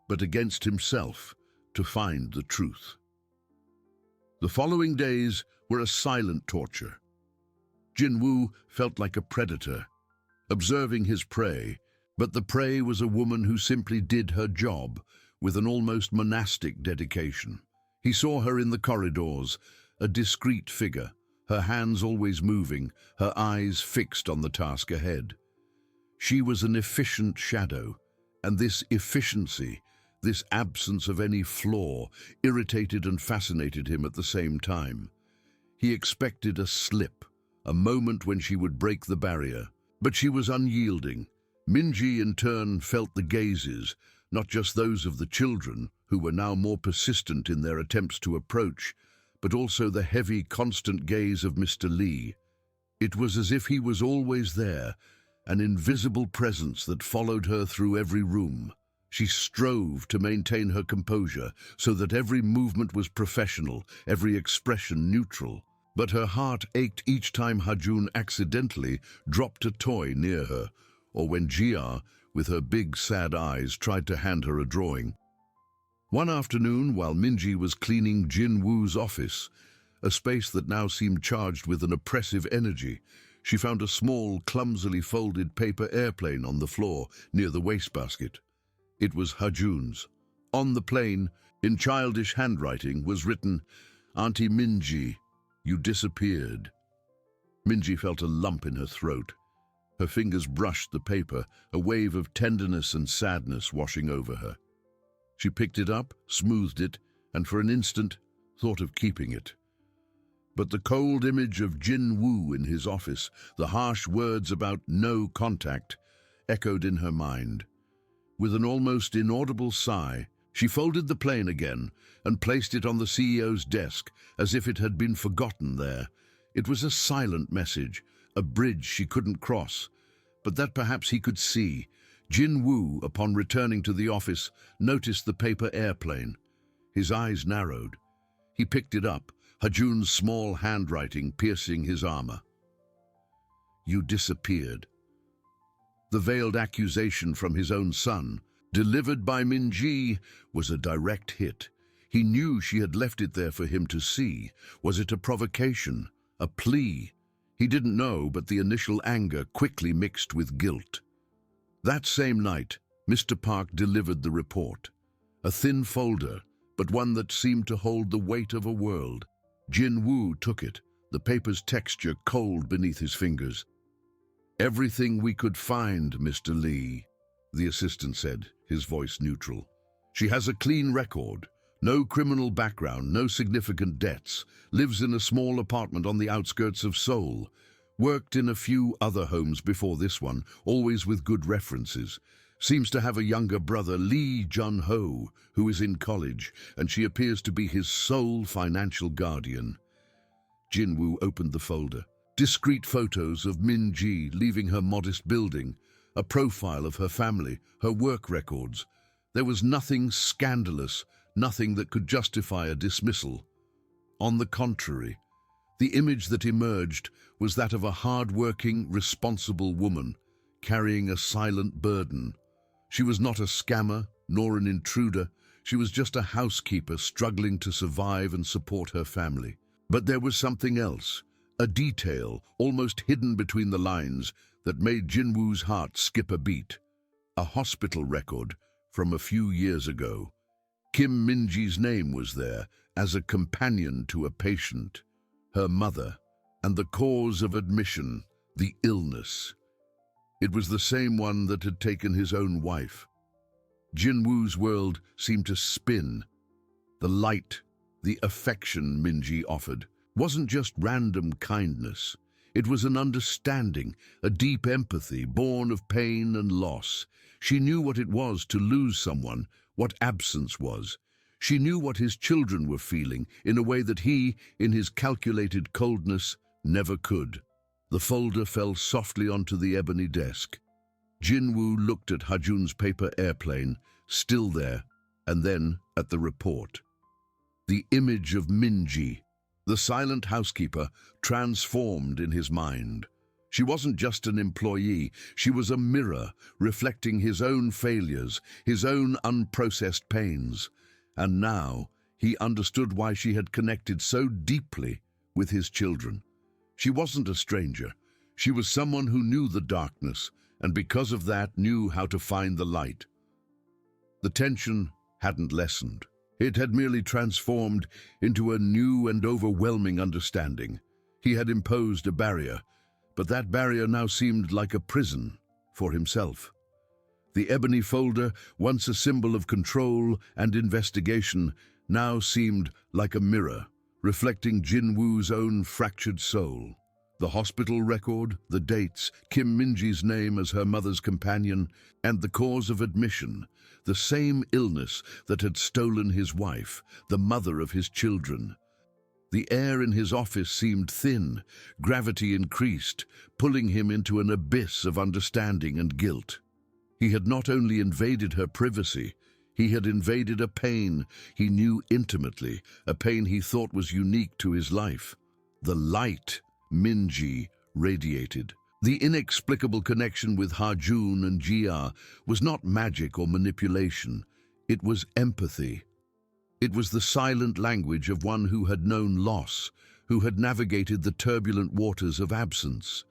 but against himself, to find the truth. The following days were a silent torture. Jin-woo felt like a predator, observing his prey, but the prey was a woman who simply did her job with an almost monastic dedication. He saw her in the corridors, a discreet figure, her hands always moving, her eyes fixed on the task ahead. She was an efficient shadow, and this efficiency, this absence of any flaw, irritated and fascinated him at the same time. He expected a slip, a moment when she would break the barrier, but she was unyielding. Min-ji in turn felt the gazes, not just those of the children, who were now more persistent in their attempts to approach, but also the heavy, constant gaze of Mr. Lee. It was as if he was always there, an invisible presence that followed her through every room. She strove to maintain her composure so that every movement was professional, every expression neutral. But her heart ached each time Ha-jun accidentally dropped a toy near her, or when Jia, with her big, sad eyes, tried to hand her a drawing. One afternoon, while Min-ji was cleaning Jin-woo's office, a space that now seemed charged with an oppressive energy, she found a small, clumsily folded paper airplane on the floor near the wastebasket. It was Ha-jun's. On the plane, in childish handwriting, was written, "Auntie Min-ji, you disappeared." Min-ji felt a lump in her throat. Her fingers brushed the paper, a wave of tenderness and sadness washing over her. She picked it up, smoothed it, and for an instant thought of keeping it. But the cold image of Jin-woo in his office, the harsh words about no contact, echoed in her mind. With an almost inaudible sigh, she folded the plane again and placed it on the CEO's desk as if it had been forgotten there. It was a silent message, a bridge she couldn't cross, but that perhaps he could see. Jin-woo, upon returning to the office, noticed the paper airplane. His eyes narrowed. He picked it up, Ha-jun's small handwriting piercing his armor. "You disappeared." The veiled accusation from his own son, delivered by Min-ji, was a direct hit. He knew she had left it there for him to see. Was it a provocation, a plea? He didn't know, but the initial anger quickly mixed with guilt. That same night, Mr. Park delivered the report. A thin folder, but one that seemed to hold the weight of a world. Jin-woo took it, the paper's texture cold beneath his fingers. "Everything we could find, Mr. Lee," the assistant said, his voice neutral. "She has a clean record, no criminal background, no significant debts, lives in a small apartment on the outskirts of Seoul, worked in a few other homes before this one, always with good references. Seems to have a younger brother, Lee Jun-ho, who is in college, and she appears to be his sole financial guardian." Jin-woo opened the folder. Discreet photos of Min-ji leaving her modest building, a profile of her family, her work records. There was nothing scandalous, nothing that could justify a dismissal. On the contrary, the image that emerged was that of a hard-working, responsible woman, carrying a silent burden. She was not a scammer, nor an intruder. She was just a housekeeper struggling to survive and support her family. But there was something else, a detail, almost hidden between the lines, that made Jinwoo's heart skip a beat. A hospital record from a few years ago. Kim Minji's name was there as a companion to a patient, her mother, and the cause of admission, the illness. It was the same one that had taken his own wife. Jinwoo's world seemed to spin. The light, the affection Minji offered, wasn't just random kindness. It was an understanding, a deep empathy born of pain and loss. She knew what it was to lose someone, what absence was. She knew what his children were feeling in a way that he, in his calculated coldness, never could. The folder fell softly onto the ebony desk. Jinwoo looked at Hajun's paper airplane, still there, and then at the report. The image of Minji, the silent housekeeper, transformed in his mind. She wasn't just an employee, she was a mirror reflecting his own failures, his own unprocessed pains. And now he understood why she had connected so deeply with his children. She wasn't a stranger. She was someone who knew the darkness, and because of that knew how to find the light. The tension hadn't lessened. It had merely transformed into a new and overwhelming understanding. He had imposed a barrier, but that barrier now seemed like a prison for himself. The ebony folder, once a symbol of control and investigation, now seemed like a mirror, reflecting Jinwoo's own fractured soul. The hospital record, the dates, Kim Minji's name as her mother's companion, and the cause of admission, the same illness that had stolen his wife, the mother of his children. The air in his office seemed thin, gravity increased, pulling him into an abyss of understanding and guilt. He had not only invaded her privacy, he had invaded a pain he knew intimately, a pain he thought was unique to his life. The light Minji radiated. The inexplicable connection with Hajun and Jia was not magic or manipulation. It was empathy. It was the silent language of one who had known loss, who had navigated the turbulent waters of absence.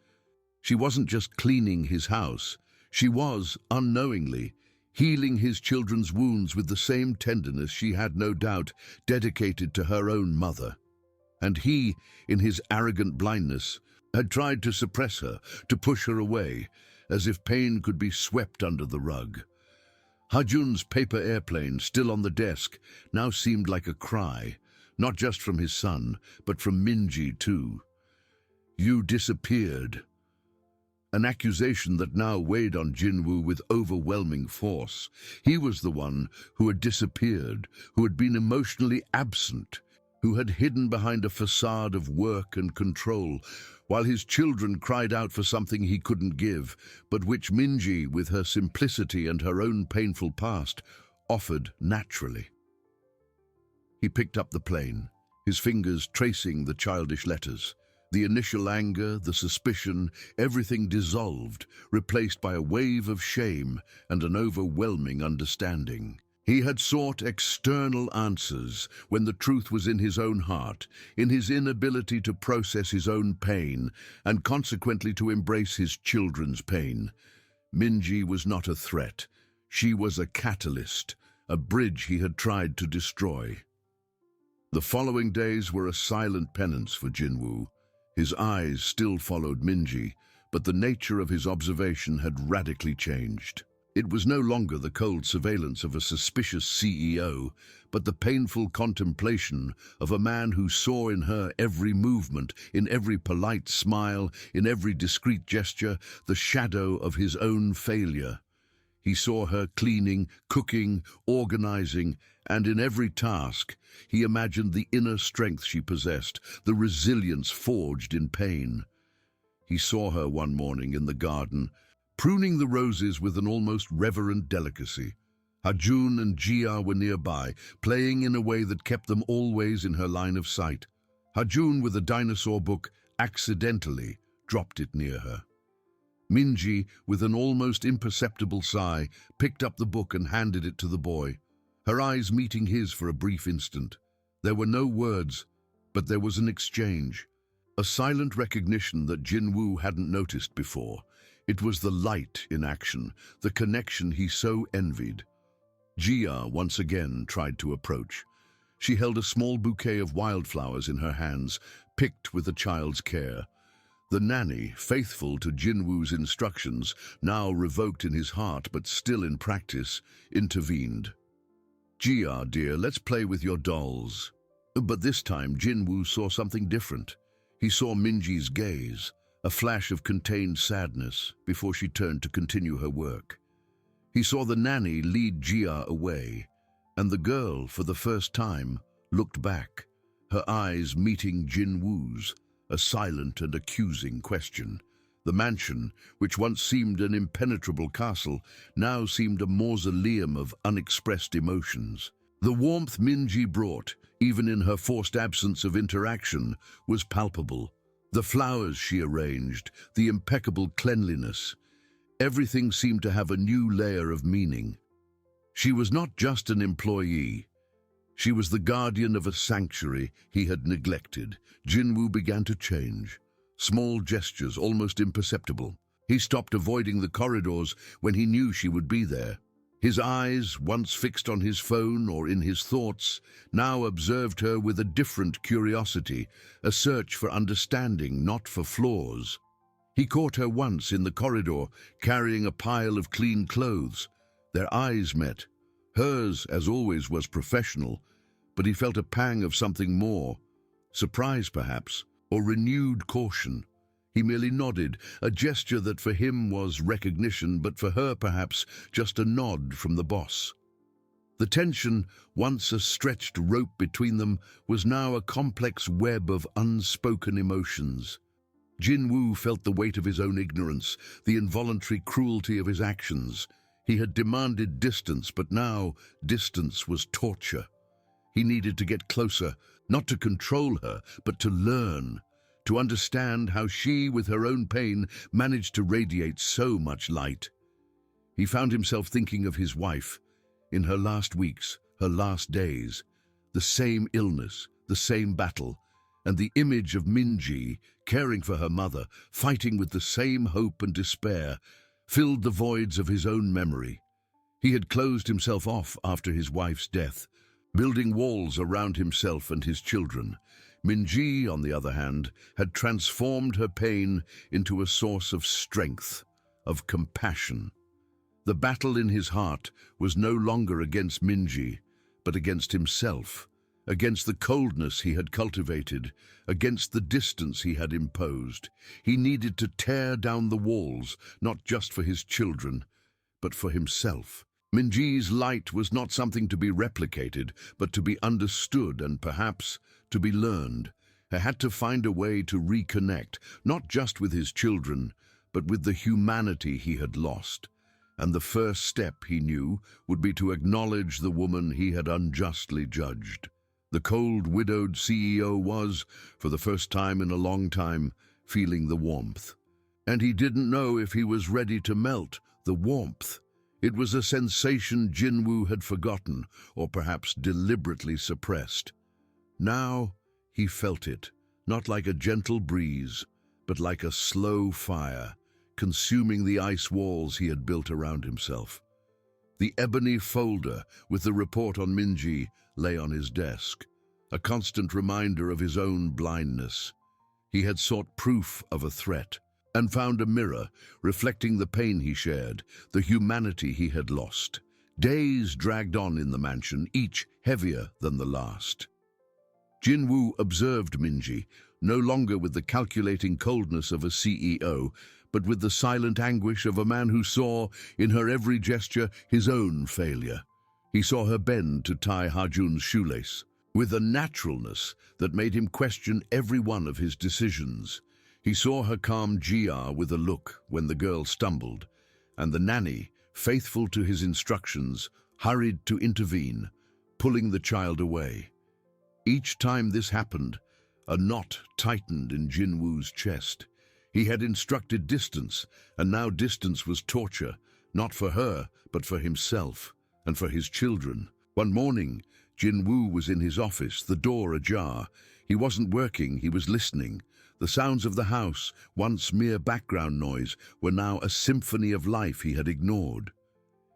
She wasn't just cleaning his house. She was, unknowingly, healing his children's wounds with the same tenderness she had no doubt dedicated to her own mother. And he, in his arrogant blindness, had tried to suppress her, to push her away, as if pain could be swept under the rug. Hajun's paper airplane, still on the desk, now seemed like a cry, not just from his son, but from Minji too. "You disappeared." An accusation that now weighed on Jinwoo with overwhelming force. He was the one who had disappeared, who had been emotionally absent, who had hidden behind a facade of work and control, while his children cried out for something he couldn't give, but which Minji, with her simplicity and her own painful past, offered naturally. He picked up the plane, his fingers tracing the childish letters. The initial anger, the suspicion, everything dissolved, replaced by a wave of shame and an overwhelming understanding. He had sought external answers when the truth was in his own heart, in his inability to process his own pain and consequently to embrace his children's pain. Minji was not a threat. She was a catalyst, a bridge he had tried to destroy. The following days were a silent penance for Jinwoo. His eyes still followed Minji, but the nature of his observation had radically changed. It was no longer the cold surveillance of a suspicious CEO, but the painful contemplation of a man who saw in her every movement, in every polite smile, in every discreet gesture, the shadow of his own failure. He saw her cleaning, cooking, organizing, and in every task, he imagined the inner strength she possessed, the resilience forged in pain. He saw her one morning in the garden, pruning the roses with an almost reverent delicacy. Hajun and Jia were nearby, playing in a way that kept them always in her line of sight. Hajun, with a dinosaur book, accidentally dropped it near her. Minji, with an almost imperceptible sigh, picked up the book and handed it to the boy, her eyes meeting his for a brief instant. There were no words, but there was an exchange, a silent recognition that Jinwoo hadn't noticed before. It was the light in action, the connection he so envied. Jia once again tried to approach. She held a small bouquet of wildflowers in her hands, picked with a child's care. The nanny, faithful to Jinwoo's instructions, now revoked in his heart but still in practice, intervened. "Jia, dear, let's play with your dolls." But this time Jinwoo saw something different. He saw Minji's gaze, a flash of contained sadness before she turned to continue her work. He saw the nanny lead Jia away, and the girl, for the first time, looked back, her eyes meeting Jinwoo's, a silent and accusing question. The mansion, which once seemed an impenetrable castle, now seemed a mausoleum of unexpressed emotions. The warmth Minji brought, even in her forced absence of interaction, was palpable. The flowers she arranged, the impeccable cleanliness, everything seemed to have a new layer of meaning. She was not just an employee. She was the guardian of a sanctuary he had neglected. Jinwoo began to change. Small gestures, almost imperceptible. He stopped avoiding the corridors when he knew she would be there. His eyes, once fixed on his phone or in his thoughts, now observed her with a different curiosity, a search for understanding, not for flaws. He caught her once in the corridor, carrying a pile of clean clothes. Their eyes met. Hers, as always, was professional, but he felt a pang of something more. Surprise, perhaps, or renewed caution. He merely nodded, a gesture that for him was recognition, but for her, perhaps, just a nod from the boss. The tension, once a stretched rope between them, was now a complex web of unspoken emotions. Jinwoo felt the weight of his own ignorance, the involuntary cruelty of his actions. He had demanded distance, but now distance was torture. He needed to get closer, not to control her, but to learn, to understand how she, with her own pain, managed to radiate so much light. He found himself thinking of his wife, in her last weeks, her last days, the same illness, the same battle, and the image of Minji, caring for her mother, fighting with the same hope and despair, filled the voids of his own memory. He had closed himself off after his wife's death, building walls around himself and his children. Minji, on the other hand, had transformed her pain into a source of strength, of compassion. The battle in his heart was no longer against Minji, but against himself, against the coldness he had cultivated, against the distance he had imposed. He needed to tear down the walls, not just for his children, but for himself. Minji's light was not something to be replicated, but to be understood and perhaps to be learned. He had to find a way to reconnect, not just with his children, but with the humanity he had lost. And the first step, he knew, would be to acknowledge the woman he had unjustly judged. The cold, widowed CEO was, for the first time in a long time, feeling the warmth. And he didn't know if he was ready to melt the warmth. It was a sensation Jinwoo had forgotten, or perhaps deliberately suppressed. Now he felt it, not like a gentle breeze, but like a slow fire, consuming the ice walls he had built around himself. The ebony folder with the report on Minji lay on his desk, a constant reminder of his own blindness. He had sought proof of a threat, and found a mirror reflecting the pain he shared, the humanity he had lost. Days dragged on in the mansion, each heavier than the last. Jinwoo observed Minji, no longer with the calculating coldness of a CEO, but with the silent anguish of a man who saw, in her every gesture, his own failure. He saw her bend to tie Hajun's shoelace, with a naturalness that made him question every one of his decisions. He saw her calm Jia with a look when the girl stumbled, and the nanny, faithful to his instructions, hurried to intervene, pulling the child away. Each time this happened, a knot tightened in Jinwoo's chest. He had instructed distance, and now distance was torture, not for her, but for himself and for his children. One morning, Jinwoo was in his office, the door ajar. He wasn't working, he was listening. The sounds of the house, once mere background noise, were now a symphony of life he had ignored.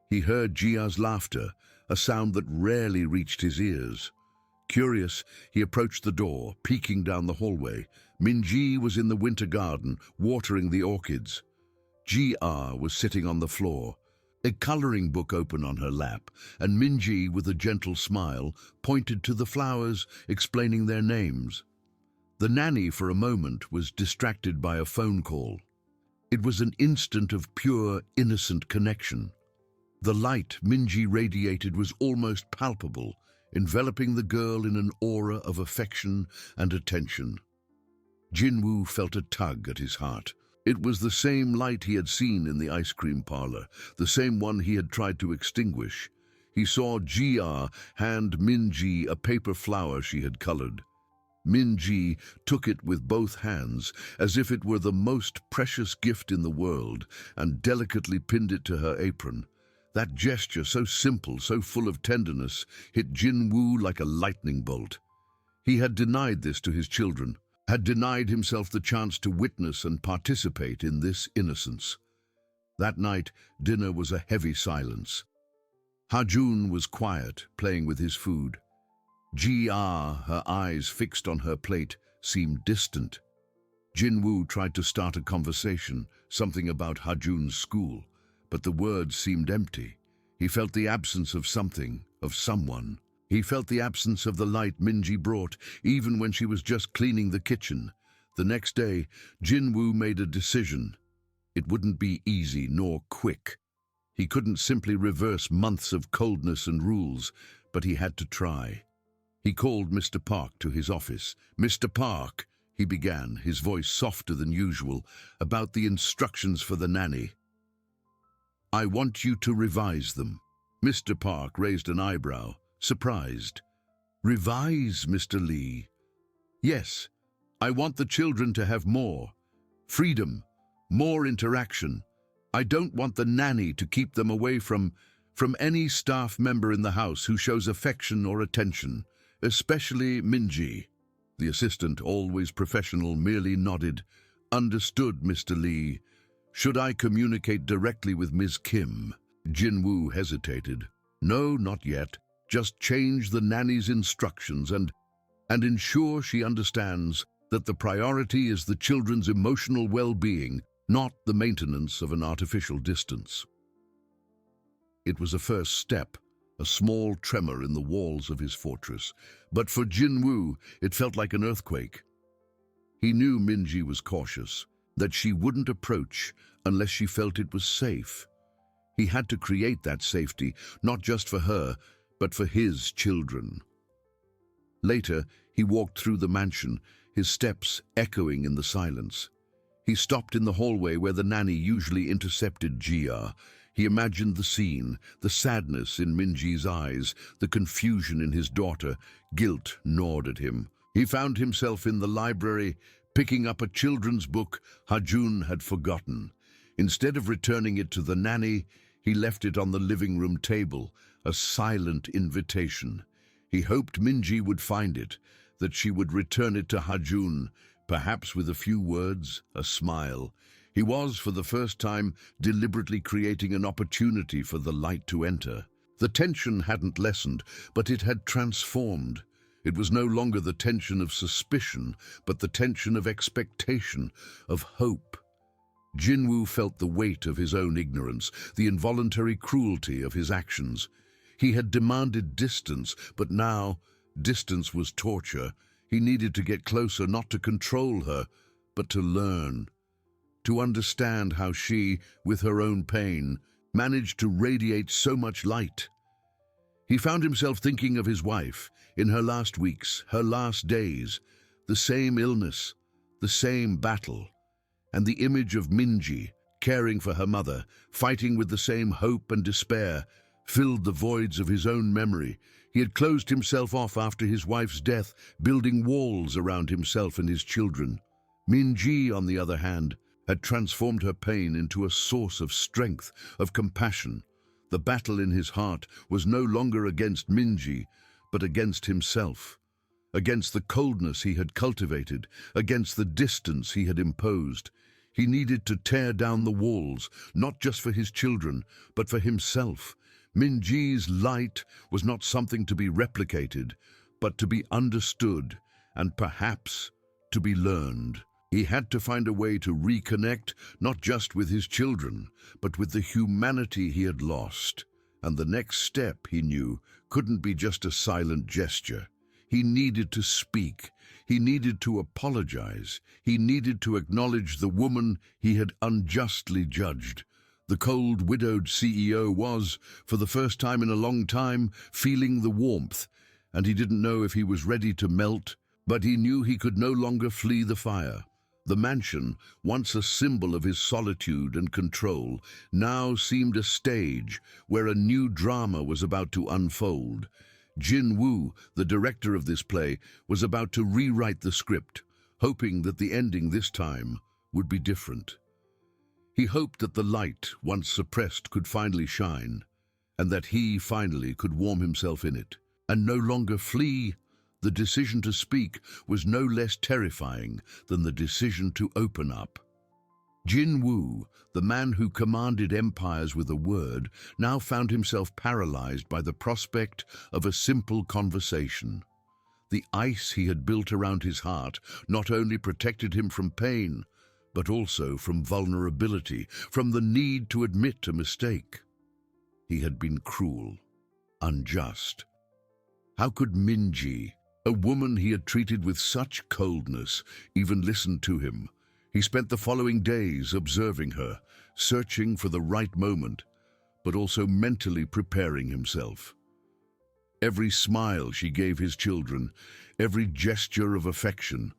He heard Jia's laughter, a sound that rarely reached his ears. Curious, he approached the door, peeking down the hallway. Minji was in the winter garden, watering the orchids. Jia was sitting on the floor, a coloring book open on her lap, and Minji, with a gentle smile, pointed to the flowers, explaining their names. The nanny, for a moment, was distracted by a phone call. It was an instant of pure, innocent connection. The light Minji radiated was almost palpable, enveloping the girl in an aura of affection and attention. Jinwoo felt a tug at his heart. It was the same light he had seen in the ice cream parlor, the same one he had tried to extinguish. He saw Jia hand Minji a paper flower she had colored. Minji took it with both hands, as if it were the most precious gift in the world, and delicately pinned it to her apron. That gesture, so simple, so full of tenderness, hit Jinwoo like a lightning bolt. He had denied this to his children, had denied himself the chance to witness and participate in this innocence. That night, dinner was a heavy silence. Ha-jun was quiet, playing with his food. Jia, her eyes fixed on her plate, seemed distant. Jinwoo tried to start a conversation, something about Ha-jun's school, but the words seemed empty. He felt the absence of something, of someone. He felt the absence of the light Minji brought, even when she was just cleaning the kitchen. The next day, Jinwoo made a decision. It wouldn't be easy nor quick. He couldn't simply reverse months of coldness and rules, but he had to try. He called Mr. Park to his office. "Mr. Park," he began, his voice softer than usual, "about the instructions for the nanny. I want you to revise them." Mr. Park raised an eyebrow, surprised. "Revise, Mr. Lee?" "Yes, I want the children to have more freedom, more interaction. I don't want the nanny to keep them away from any staff member in the house who shows affection or attention, especially Minji." The assistant, always professional, merely nodded. "Understood, Mr. Lee. Should I communicate directly with Ms. Kim?" Jinwoo hesitated. "No, not yet. Just change the nanny's instructions and ensure she understands that the priority is the children's emotional well-being, not the maintenance of an artificial distance." It was a first step, a small tremor in the walls of his fortress, but for Jinwoo, it felt like an earthquake. He knew Minji was cautious, that she wouldn't approach unless she felt it was safe. He had to create that safety, not just for her, but for his children. Later, he walked through the mansion, his steps echoing in the silence. He stopped in the hallway where the nanny usually intercepted Jia. He imagined the scene, the sadness in Minji's eyes, the confusion in his daughter. Guilt gnawed at him. He found himself in the library, picking up a children's book Ha-jun had forgotten. Instead of returning it to the nanny, he left it on the living room table, a silent invitation. He hoped Minji would find it, that she would return it to Ha-jun, perhaps with a few words, a smile. He was, for the first time, deliberately creating an opportunity for the light to enter. The tension hadn't lessened, but it had transformed. It was no longer the tension of suspicion, but the tension of expectation, of hope. Jinwoo felt the weight of his own ignorance, the involuntary cruelty of his actions. He had demanded distance, but now distance was torture. He needed to get closer, not to control her, but to learn. To understand how she, with her own pain, managed to radiate so much light. He found himself thinking of his wife, in her last weeks, her last days, the same illness, the same battle, and the image of Minji, caring for her mother, fighting with the same hope and despair, filled the voids of his own memory. He had closed himself off after his wife's death, building walls around himself and his children. Minji, on the other hand, had transformed her pain into a source of strength, of compassion. The battle in his heart was no longer against Minji, but against himself, against the coldness he had cultivated, against the distance he had imposed. He needed to tear down the walls, not just for his children, but for himself. Minji's light was not something to be replicated, but to be understood, and perhaps to be learned. He had to find a way to reconnect, not just with his children, but with the humanity he had lost. And the next step, he knew, couldn't be just a silent gesture. He needed to speak. He needed to apologize. He needed to acknowledge the woman he had unjustly judged. The cold, widowed CEO was, for the first time in a long time, feeling the warmth, and he didn't know if he was ready to melt, but he knew he could no longer flee the fire. The mansion, once a symbol of his solitude and control, now seemed a stage where a new drama was about to unfold. Jin Woo, the director of this play, was about to rewrite the script, hoping that the ending this time would be different. He hoped that the light, once suppressed, could finally shine, and that he finally could warm himself in it, and no longer flee. The decision to speak was no less terrifying than the decision to open up. Jin Woo, the man who commanded empires with a word, now found himself paralyzed by the prospect of a simple conversation. The ice he had built around his heart not only protected him from pain, but also from vulnerability, from the need to admit a mistake. He had been cruel, unjust. How could Minji, a woman he had treated with such coldness, even listen to him? He spent the following days observing her, searching for the right moment, but also mentally preparing himself. Every smile she gave his children, every gesture of affection,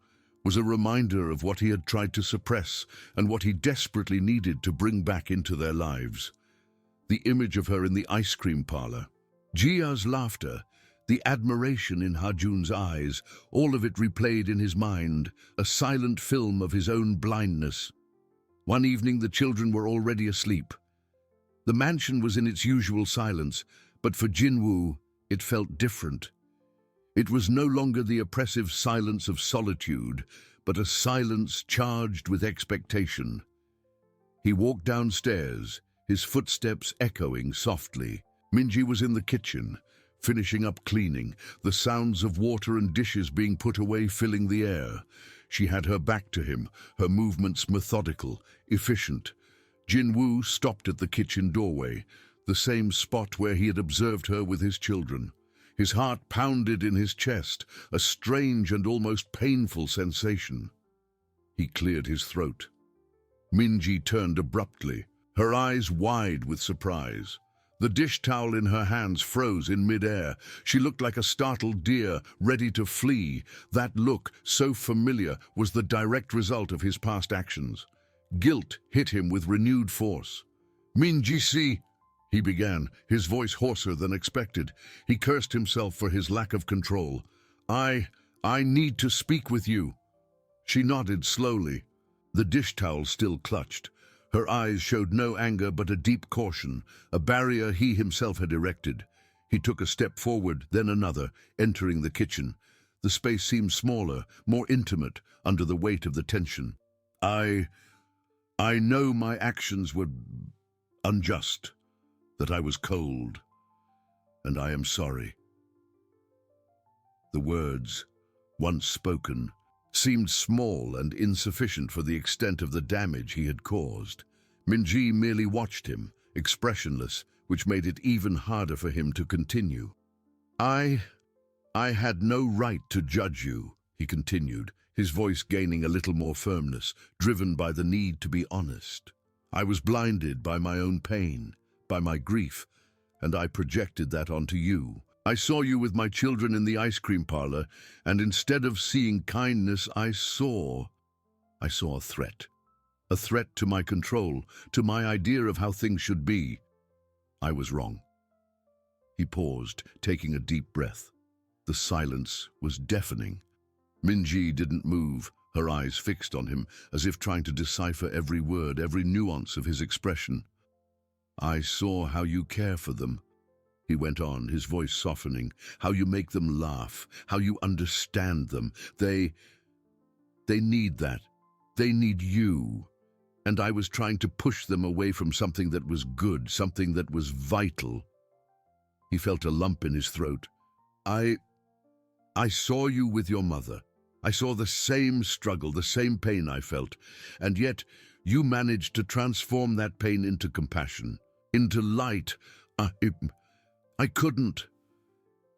was a reminder of what he had tried to suppress and what he desperately needed to bring back into their lives. The image of her in the ice cream parlor, Jia's laughter, the admiration in Hajun's eyes, all of it replayed in his mind, a silent film of his own blindness. One evening the children were already asleep. The mansion was in its usual silence, but for Jin Woo, it felt different. It was no longer the oppressive silence of solitude, but a silence charged with expectation. He walked downstairs, his footsteps echoing softly. Minji was in the kitchen, finishing up cleaning, the sounds of water and dishes being put away filling the air. She had her back to him, her movements methodical, efficient. Jin Woo stopped at the kitchen doorway, the same spot where he had observed her with his children. His heart pounded in his chest, a strange and almost painful sensation. He cleared his throat. Minji turned abruptly, her eyes wide with surprise. The dish towel in her hands froze in midair. She looked like a startled deer, ready to flee. That look, so familiar, was the direct result of his past actions. Guilt hit him with renewed force. "Minji-si," he began, his voice hoarser than expected. He cursed himself for his lack of control. I need to speak with you." She nodded slowly, the dish towel still clutched. Her eyes showed no anger but a deep caution, a barrier he himself had erected. He took a step forward, then another, entering the kitchen. The space seemed smaller, more intimate, under the weight of the tension. I know my actions were unjust, that I was cold, and I am sorry." The words, once spoken, seemed small and insufficient for the extent of the damage he had caused. Minji merely watched him, expressionless, which made it even harder for him to continue. I had no right to judge you," he continued, his voice gaining a little more firmness, driven by the need to be honest. "I was blinded by my own pain, by my grief, and I projected that onto you. I saw you with my children in the ice cream parlor, and instead of seeing kindness, I saw a threat. A threat to my control, to my idea of how things should be. I was wrong. He paused, taking a deep breath. The silence was deafening. Minji didn't move, her eyes fixed on him, as if trying to decipher every word, every nuance of his expression. "I saw how you care for them," he went on, his voice softening. "How you make them laugh, how you understand them. They need that. They need you. And I was trying to push them away from something that was good, something that was vital." He felt a lump in his throat. I saw you with your mother. I saw the same struggle, the same pain I felt, and yet you managed to transform that pain into compassion, into light. I couldn't."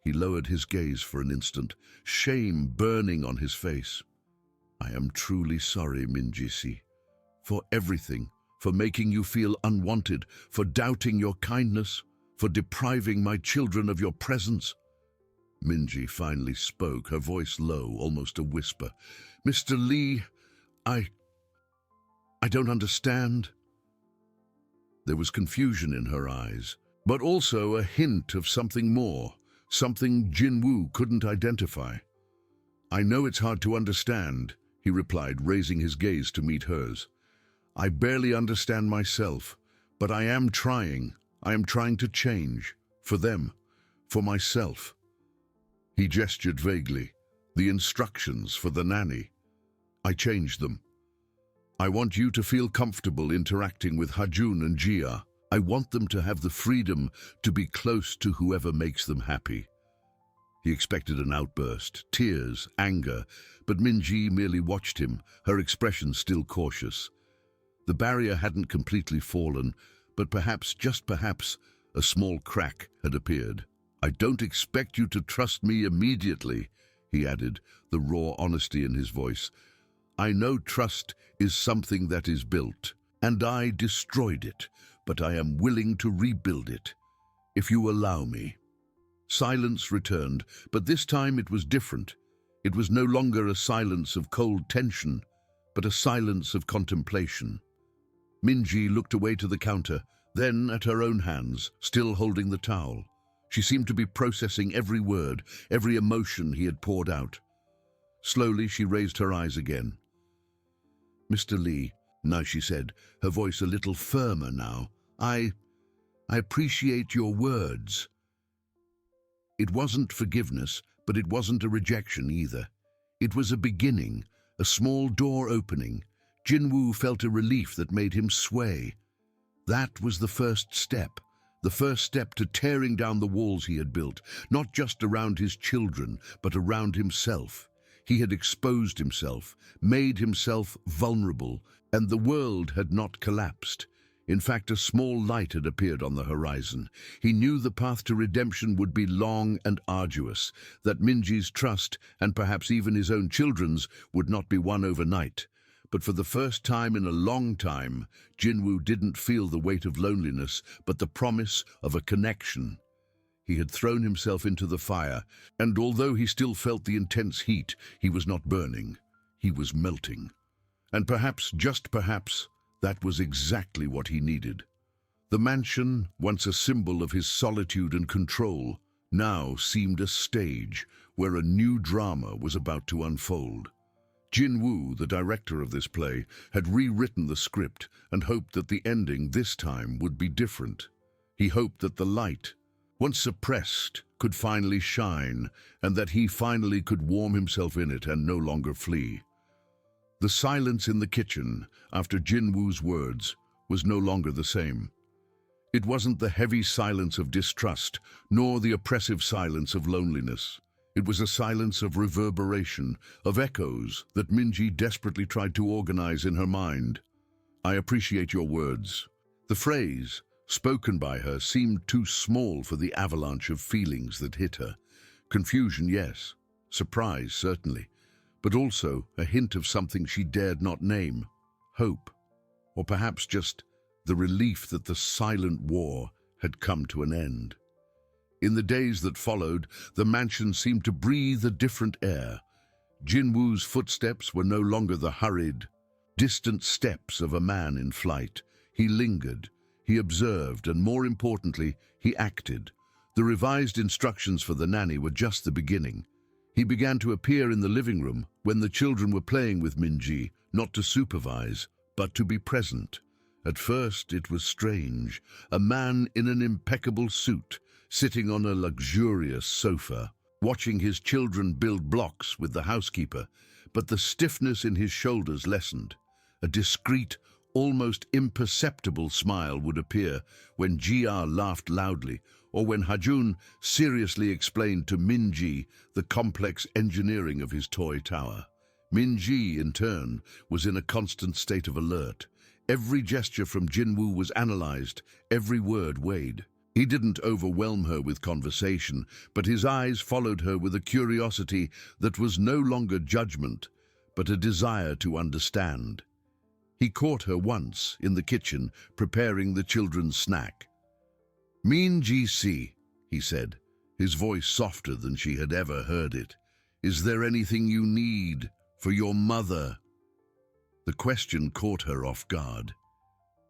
He lowered his gaze for an instant, shame burning on his face. "I am truly sorry, Minji-si, for everything, for making you feel unwanted, for doubting your kindness, for depriving my children of your presence." Minji finally spoke, her voice low, almost a whisper. "Mr. Lee, I don't understand." There was confusion in her eyes, but also a hint of something more, something Jinwoo couldn't identify. "I know it's hard to understand," he replied, raising his gaze to meet hers. "I barely understand myself, but I am trying. I am trying to change, for them, for myself." He gestured vaguely. "The instructions for the nanny. I changed them. I want you to feel comfortable interacting with Hajun and Jia. I want them to have the freedom to be close to whoever makes them happy." He expected an outburst, tears, anger, but Minji merely watched him, her expression still cautious. The barrier hadn't completely fallen, but perhaps, just perhaps, a small crack had appeared. "I don't expect you to trust me immediately," he added, the raw honesty in his voice. "I know trust is something that is built, and I destroyed it, but I am willing to rebuild it, if you allow me." Silence returned, but this time it was different. It was no longer a silence of cold tension, but a silence of contemplation. Minji looked away to the counter, then at her own hands, still holding the towel. She seemed to be processing every word, every emotion he had poured out. Slowly she raised her eyes again. "Mr. Lee," now she said, her voice a little firmer now, I appreciate your words. It wasn't forgiveness, but it wasn't a rejection either. It was a beginning, a small door opening. Jinwoo felt a relief that made him sway. That was the first step to tearing down the walls he had built, not just around his children, but around himself. He had exposed himself, made himself vulnerable, and the world had not collapsed. In fact, a small light had appeared on the horizon. He knew the path to redemption would be long and arduous, that Minji's trust, and perhaps even his own children's, would not be won overnight. But for the first time in a long time, Jinwoo didn't feel the weight of loneliness, but the promise of a connection. He had thrown himself into the fire, and although he still felt the intense heat, he was not burning. He was melting. And perhaps, just perhaps, that was exactly what he needed. The mansion, once a symbol of his solitude and control, now seemed a stage where a new drama was about to unfold. Jinwoo, the director of this play, had rewritten the script and hoped that the ending this time would be different. He hoped that the light, once suppressed, could finally shine, and that he finally could warm himself in it and no longer flee. The silence in the kitchen, after Jinwoo's words, was no longer the same. It wasn't the heavy silence of distrust, nor the oppressive silence of loneliness. It was a silence of reverberation, of echoes that Minji desperately tried to organize in her mind. "I appreciate your words." The phrase, spoken by her, seemed too small for the avalanche of feelings that hit her. Confusion, yes. Surprise, certainly. But also a hint of something she dared not name. Hope. Or perhaps just the relief that the silent war had come to an end. In the days that followed, the mansion seemed to breathe a different air. Jinwoo's footsteps were no longer the hurried, distant steps of a man in flight. He lingered, he observed, and more importantly, he acted. The revised instructions for the nanny were just the beginning. He began to appear in the living room when the children were playing with Minji, not to supervise, but to be present. At first it was strange, a man in an impeccable suit, sitting on a luxurious sofa, watching his children build blocks with the housekeeper, but the stiffness in his shoulders lessened. A discreet, almost imperceptible smile would appear when Jia laughed loudly, or when Hajun seriously explained to Minji the complex engineering of his toy tower. Minji, in turn, was in a constant state of alert. Every gesture from Jinwoo was analyzed, every word weighed. He didn't overwhelm her with conversation, but his eyes followed her with a curiosity that was no longer judgment, but a desire to understand. He caught her once in the kitchen, preparing the children's snack. "Min Ji-si," he said, his voice softer than she had ever heard it. "Is there anything you need for your mother?" The question caught her off guard.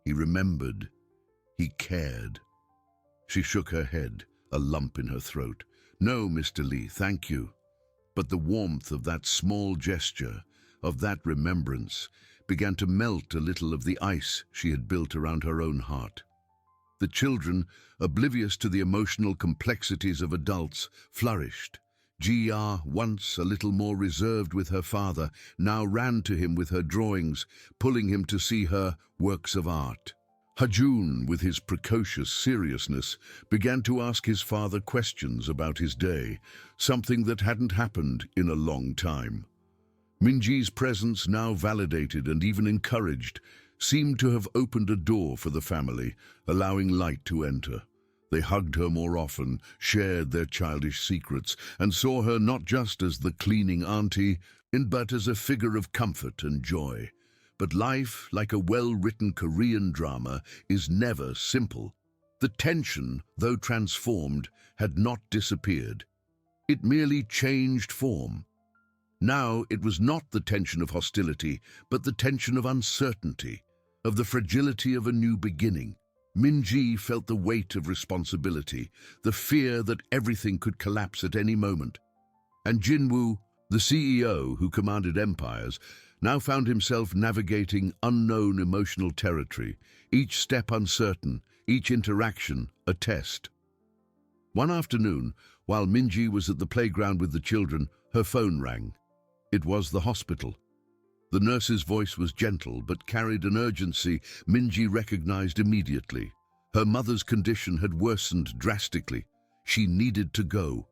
He remembered. He cared. She shook her head, a lump in her throat. "No, Mr. Lee, thank you." But the warmth of that small gesture, of that remembrance, began to melt a little of the ice she had built around her own heart. The children, oblivious to the emotional complexities of adults, flourished. Jia, once a little more reserved with her father, now ran to him with her drawings, pulling him to see her works of art. Hajun, with his precocious seriousness, began to ask his father questions about his day, something that hadn't happened in a long time. Minji's presence, now validated and even encouraged, seemed to have opened a door for the family, allowing light to enter. They hugged her more often, shared their childish secrets, and saw her not just as the cleaning auntie, but as a figure of comfort and joy. But life, like a well-written Korean drama, is never simple. The tension, though transformed, had not disappeared. It merely changed form. Now it was not the tension of hostility, but the tension of uncertainty, of the fragility of a new beginning. Minji felt the weight of responsibility, the fear that everything could collapse at any moment. And Jinwoo, the CEO who commanded empires, now found himself navigating unknown emotional territory, each step uncertain, each interaction a test. One afternoon, while Minji was at the playground with the children, her phone rang. It was the hospital. The nurse's voice was gentle but carried an urgency Minji recognized immediately. Her mother's condition had worsened drastically. She needed to go.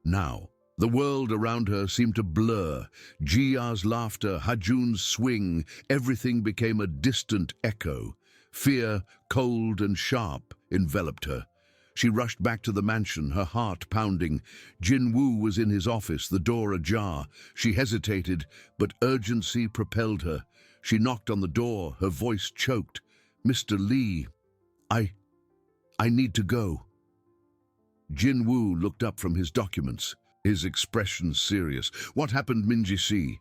Now. The world around her seemed to blur. Jia's laughter, Hajun's swing, everything became a distant echo. Fear, cold and sharp, enveloped her. She rushed back to the mansion, her heart pounding. Jinwoo was in his office, the door ajar. She hesitated, but urgency propelled her. She knocked on the door, her voice choked. "Mr. Lee, I need to go." Jinwoo looked up from his documents, his expression serious. "What happened, Minji-si?"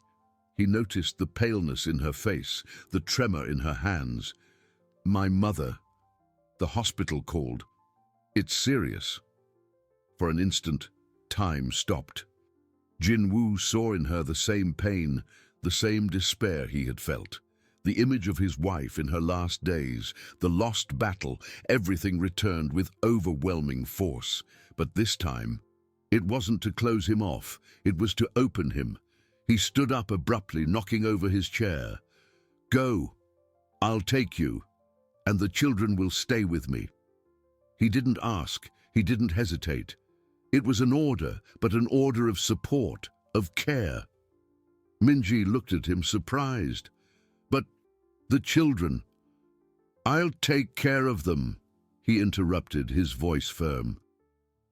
He noticed the paleness in her face, the tremor in her hands. "My mother. The hospital called. It's serious." For an instant, time stopped. Jinwoo saw in her the same pain, the same despair he had felt. The image of his wife in her last days, the lost battle, everything returned with overwhelming force. But this time, it wasn't to close him off, it was to open him. He stood up abruptly, knocking over his chair. "Go. I'll take you, and the children will stay with me." He didn't ask, he didn't hesitate. It was an order, but an order of support, of care. Minji looked at him surprised. "But the children—" "I'll take care of them," he interrupted, his voice firm.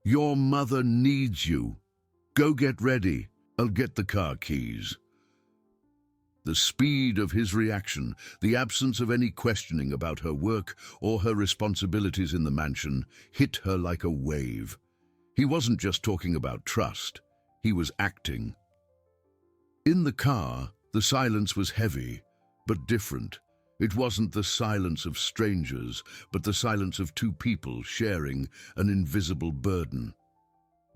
"Your mother needs you. Go get ready. I'll get the car keys." The speed of his reaction, the absence of any questioning about her work or her responsibilities in the mansion, hit her like a wave. He wasn't just talking about trust, he was acting. In the car, the silence was heavy, but different. It wasn't the silence of strangers, but the silence of two people sharing an invisible burden.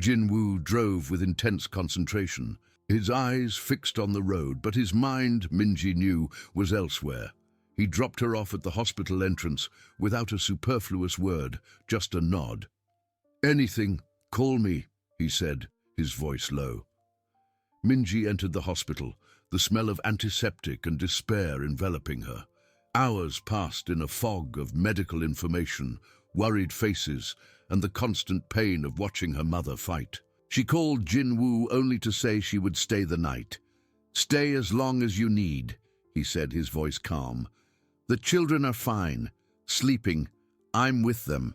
Jinwoo drove with intense concentration, his eyes fixed on the road, but his mind, Minji knew, was elsewhere. He dropped her off at the hospital entrance without a superfluous word, just a nod. "Anything, call me," he said, his voice low. Minji entered the hospital, the smell of antiseptic and despair enveloping her. Hours passed in a fog of medical information, worried faces, and the constant pain of watching her mother fight. She called Jinwoo only to say she would stay the night. "Stay as long as you need," he said, his voice calm. "The children are fine, sleeping. I'm with them."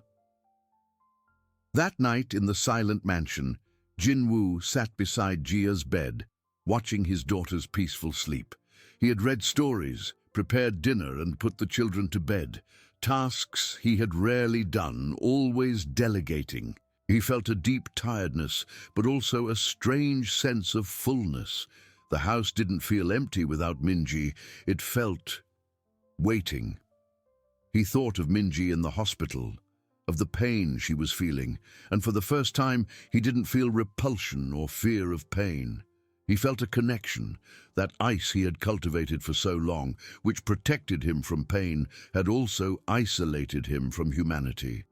That night in the silent mansion, Jinwoo sat beside Jia's bed, watching his daughter's peaceful sleep. He had read stories, prepared dinner, and put the children to bed. Tasks he had rarely done, always delegating. He felt a deep tiredness, but also a strange sense of fullness. The house didn't feel empty without Minji. It felt waiting. He thought of Minji in the hospital, of the pain she was feeling, and for the first time he didn't feel repulsion or fear of pain. He felt a connection. That ice he had cultivated for so long, which protected him from pain, had also isolated him from humanity.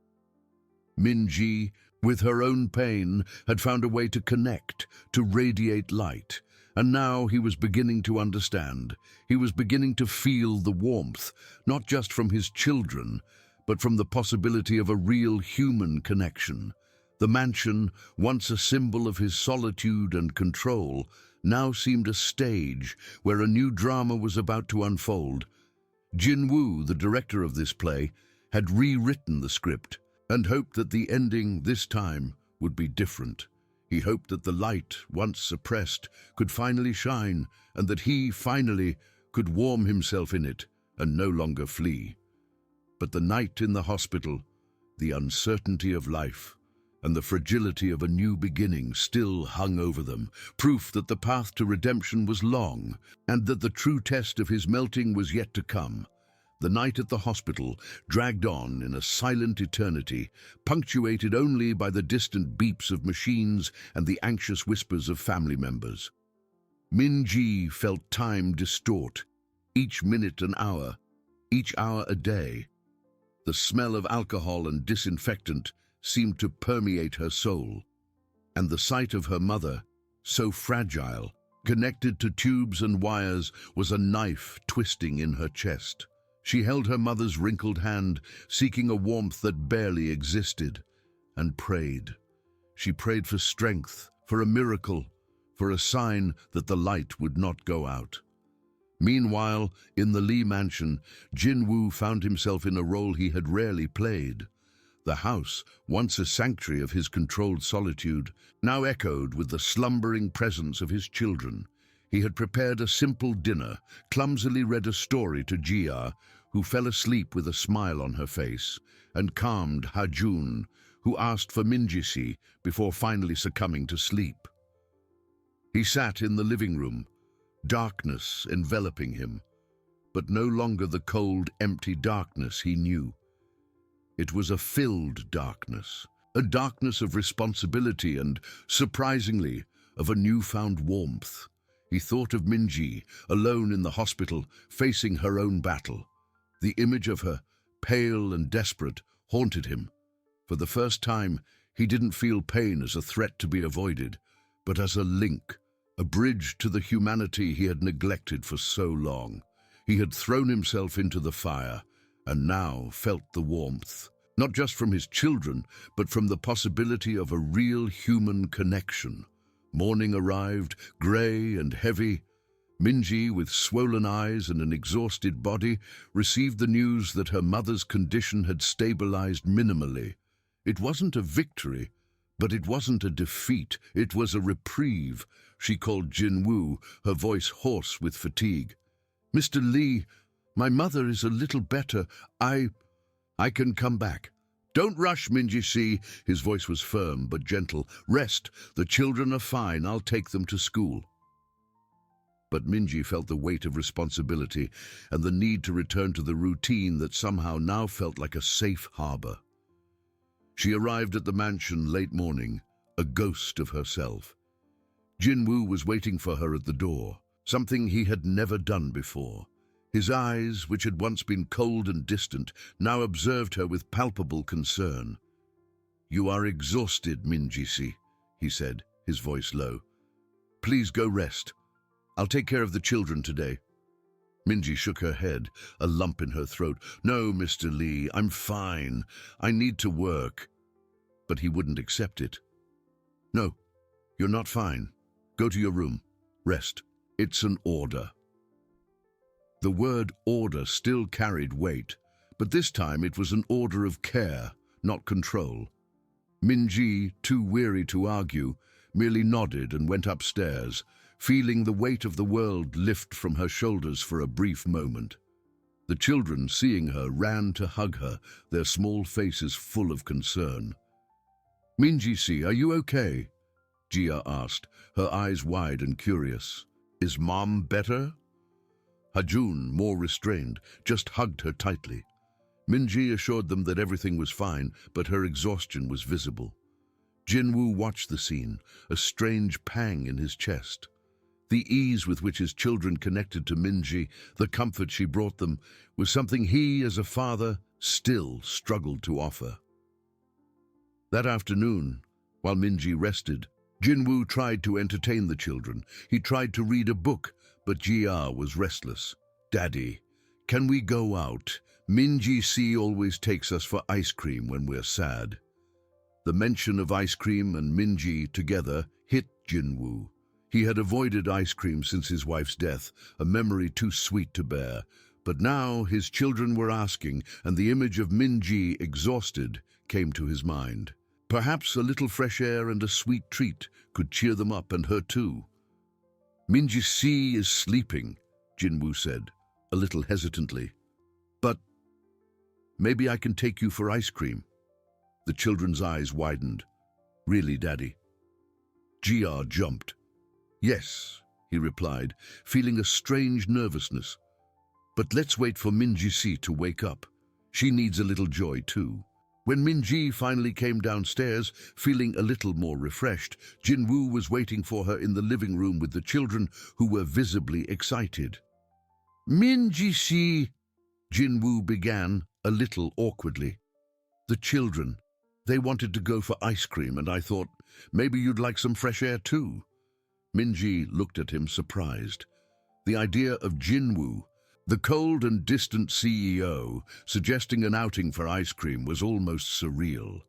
Minji, with her own pain, had found a way to connect, to radiate light. And now he was beginning to understand. He was beginning to feel the warmth, not just from his children, but from the possibility of a real human connection. The mansion, once a symbol of his solitude and control, now seemed a stage where a new drama was about to unfold. Jinwoo, the director of this play, had rewritten the script and hoped that the ending this time would be different. He hoped that the light, once suppressed, could finally shine, and that he, finally, could warm himself in it and no longer flee. But the night in the hospital, the uncertainty of life, and the fragility of a new beginning still hung over them, proof that the path to redemption was long, and that the true test of his melting was yet to come. The night at the hospital dragged on in a silent eternity, punctuated only by the distant beeps of machines and the anxious whispers of family members. Minji felt time distort, each minute an hour, each hour a day. The smell of alcohol and disinfectant seemed to permeate her soul, and the sight of her mother, so fragile, connected to tubes and wires, was a knife twisting in her chest. She held her mother's wrinkled hand, seeking a warmth that barely existed, and prayed. She prayed for strength, for a miracle, for a sign that the light would not go out. Meanwhile, in the Lee mansion, Jinwoo found himself in a role he had rarely played. The house, once a sanctuary of his controlled solitude, now echoed with the slumbering presence of his children. He had prepared a simple dinner, clumsily read a story to Jia, who fell asleep with a smile on her face, and calmed Ha-jun, who asked for Minji before finally succumbing to sleep. He sat in the living room, darkness enveloping him, but no longer the cold, empty darkness he knew. It was a filled darkness, a darkness of responsibility and, surprisingly, of a newfound warmth. He thought of Minji, alone in the hospital, facing her own battle. The image of her, pale and desperate, haunted him. For the first time, he didn't feel pain as a threat to be avoided, but as a link, a bridge to the humanity he had neglected for so long. He had thrown himself into the fire, and now felt the warmth, not just from his children, but from the possibility of a real human connection. Morning arrived, grey and heavy. Minji, with swollen eyes and an exhausted body, received the news that her mother's condition had stabilized minimally. It wasn't a victory, but it wasn't a defeat. It was a reprieve. She called Jinwoo, her voice hoarse with fatigue. "Mr. Lee, my mother is a little better. I can come back." "Don't rush, Minji." His voice was firm but gentle. "Rest. The children are fine. I'll take them to school." But Minji felt the weight of responsibility and the need to return to the routine that somehow now felt like a safe harbor. She arrived at the mansion late morning, a ghost of herself. Jinwoo was waiting for her at the door, something he had never done before. His eyes, which had once been cold and distant, now observed her with palpable concern. "You are exhausted, Minji-si," he said, his voice low. "Please go rest. I'll take care of the children today." Minji shook her head, a lump in her throat. "No, Mr. Lee, I'm fine. I need to work." But he wouldn't accept it. "No, you're not fine. Go to your room. Rest. It's an order." The word order still carried weight, but this time it was an order of care, not control. Minji, too weary to argue, merely nodded and went upstairs, feeling the weight of the world lift from her shoulders for a brief moment. The children, seeing her, ran to hug her, their small faces full of concern. "Minji-si, are you okay?" Jia asked, her eyes wide and curious. "Is Mom better?" Hajun, more restrained, just hugged her tightly. Minji assured them that everything was fine, but her exhaustion was visible. Jinwoo watched the scene, a strange pang in his chest. The ease with which his children connected to Minji, the comfort she brought them, was something he, as a father, still struggled to offer. That afternoon, while Minji rested, Jinwoo tried to entertain the children. He tried to read a book, but Jia was restless. "Daddy, can we go out? Minji-si always takes us for ice cream when we're sad." The mention of ice cream and Minji together hit Jinwoo. He had avoided ice cream since his wife's death, a memory too sweet to bear. But now his children were asking, and the image of Minji, exhausted, came to his mind. Perhaps a little fresh air and a sweet treat could cheer them up, and her too. "Minji-si is sleeping," Jinwoo said, a little hesitantly. "But maybe I can take you for ice cream." The children's eyes widened. "Really, Daddy?" Jia jumped. "Yes," he replied, feeling a strange nervousness. "But let's wait for Minji-si to wake up. She needs a little joy too." When Minji finally came downstairs, feeling a little more refreshed, Jinwoo was waiting for her in the living room with the children, who were visibly excited. "Minji-si," Jinwoo began, a little awkwardly. "The children, they wanted to go for ice cream, and I thought, maybe you'd like some fresh air too." Minji looked at him, surprised. The idea of Jinwoo, the cold and distant CEO, suggesting an outing for ice cream was almost surreal.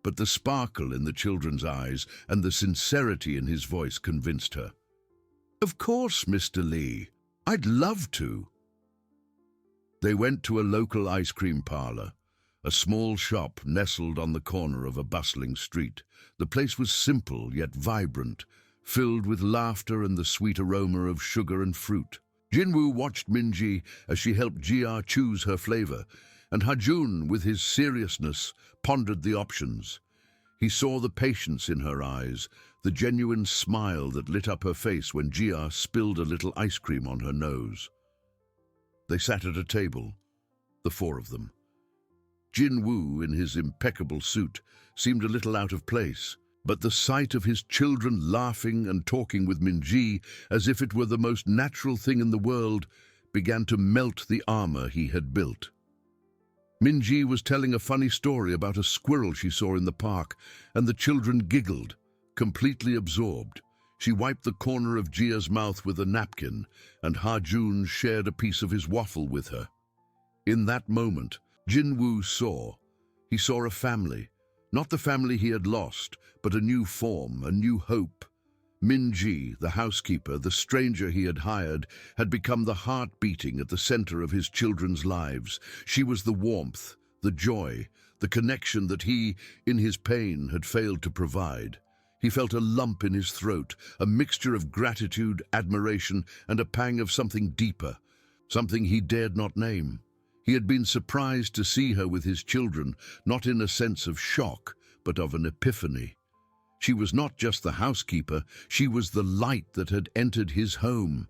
But the sparkle in the children's eyes and the sincerity in his voice convinced her. "Of course, Mr. Lee. I'd love to." They went to a local ice cream parlor, a small shop nestled on the corner of a bustling street. The place was simple yet vibrant, filled with laughter and the sweet aroma of sugar and fruit. Jinwoo watched Minji as she helped Jia choose her flavor, and Hajun, with his seriousness, pondered the options. He saw the patience in her eyes, the genuine smile that lit up her face when Jia spilled a little ice cream on her nose. They sat at a table, the four of them. Jinwoo, in his impeccable suit, seemed a little out of place, but the sight of his children laughing and talking with Minji as if it were the most natural thing in the world began to melt the armor he had built. Minji was telling a funny story about a squirrel she saw in the park, and the children giggled, completely absorbed. She wiped the corner of Jia's mouth with a napkin, and Ha-jun shared a piece of his waffle with her. In that moment, Jinwoo saw. He saw a family, not the family he had lost, but a new form, a new hope. Minji, the housekeeper, the stranger he had hired, had become the heart beating at the center of his children's lives. She was the warmth, the joy, the connection that he, in his pain, had failed to provide. He felt a lump in his throat, a mixture of gratitude, admiration, and a pang of something deeper, something he dared not name. He had been surprised to see her with his children, not in a sense of shock, but of an epiphany. She was not just the housekeeper, she was the light that had entered his home.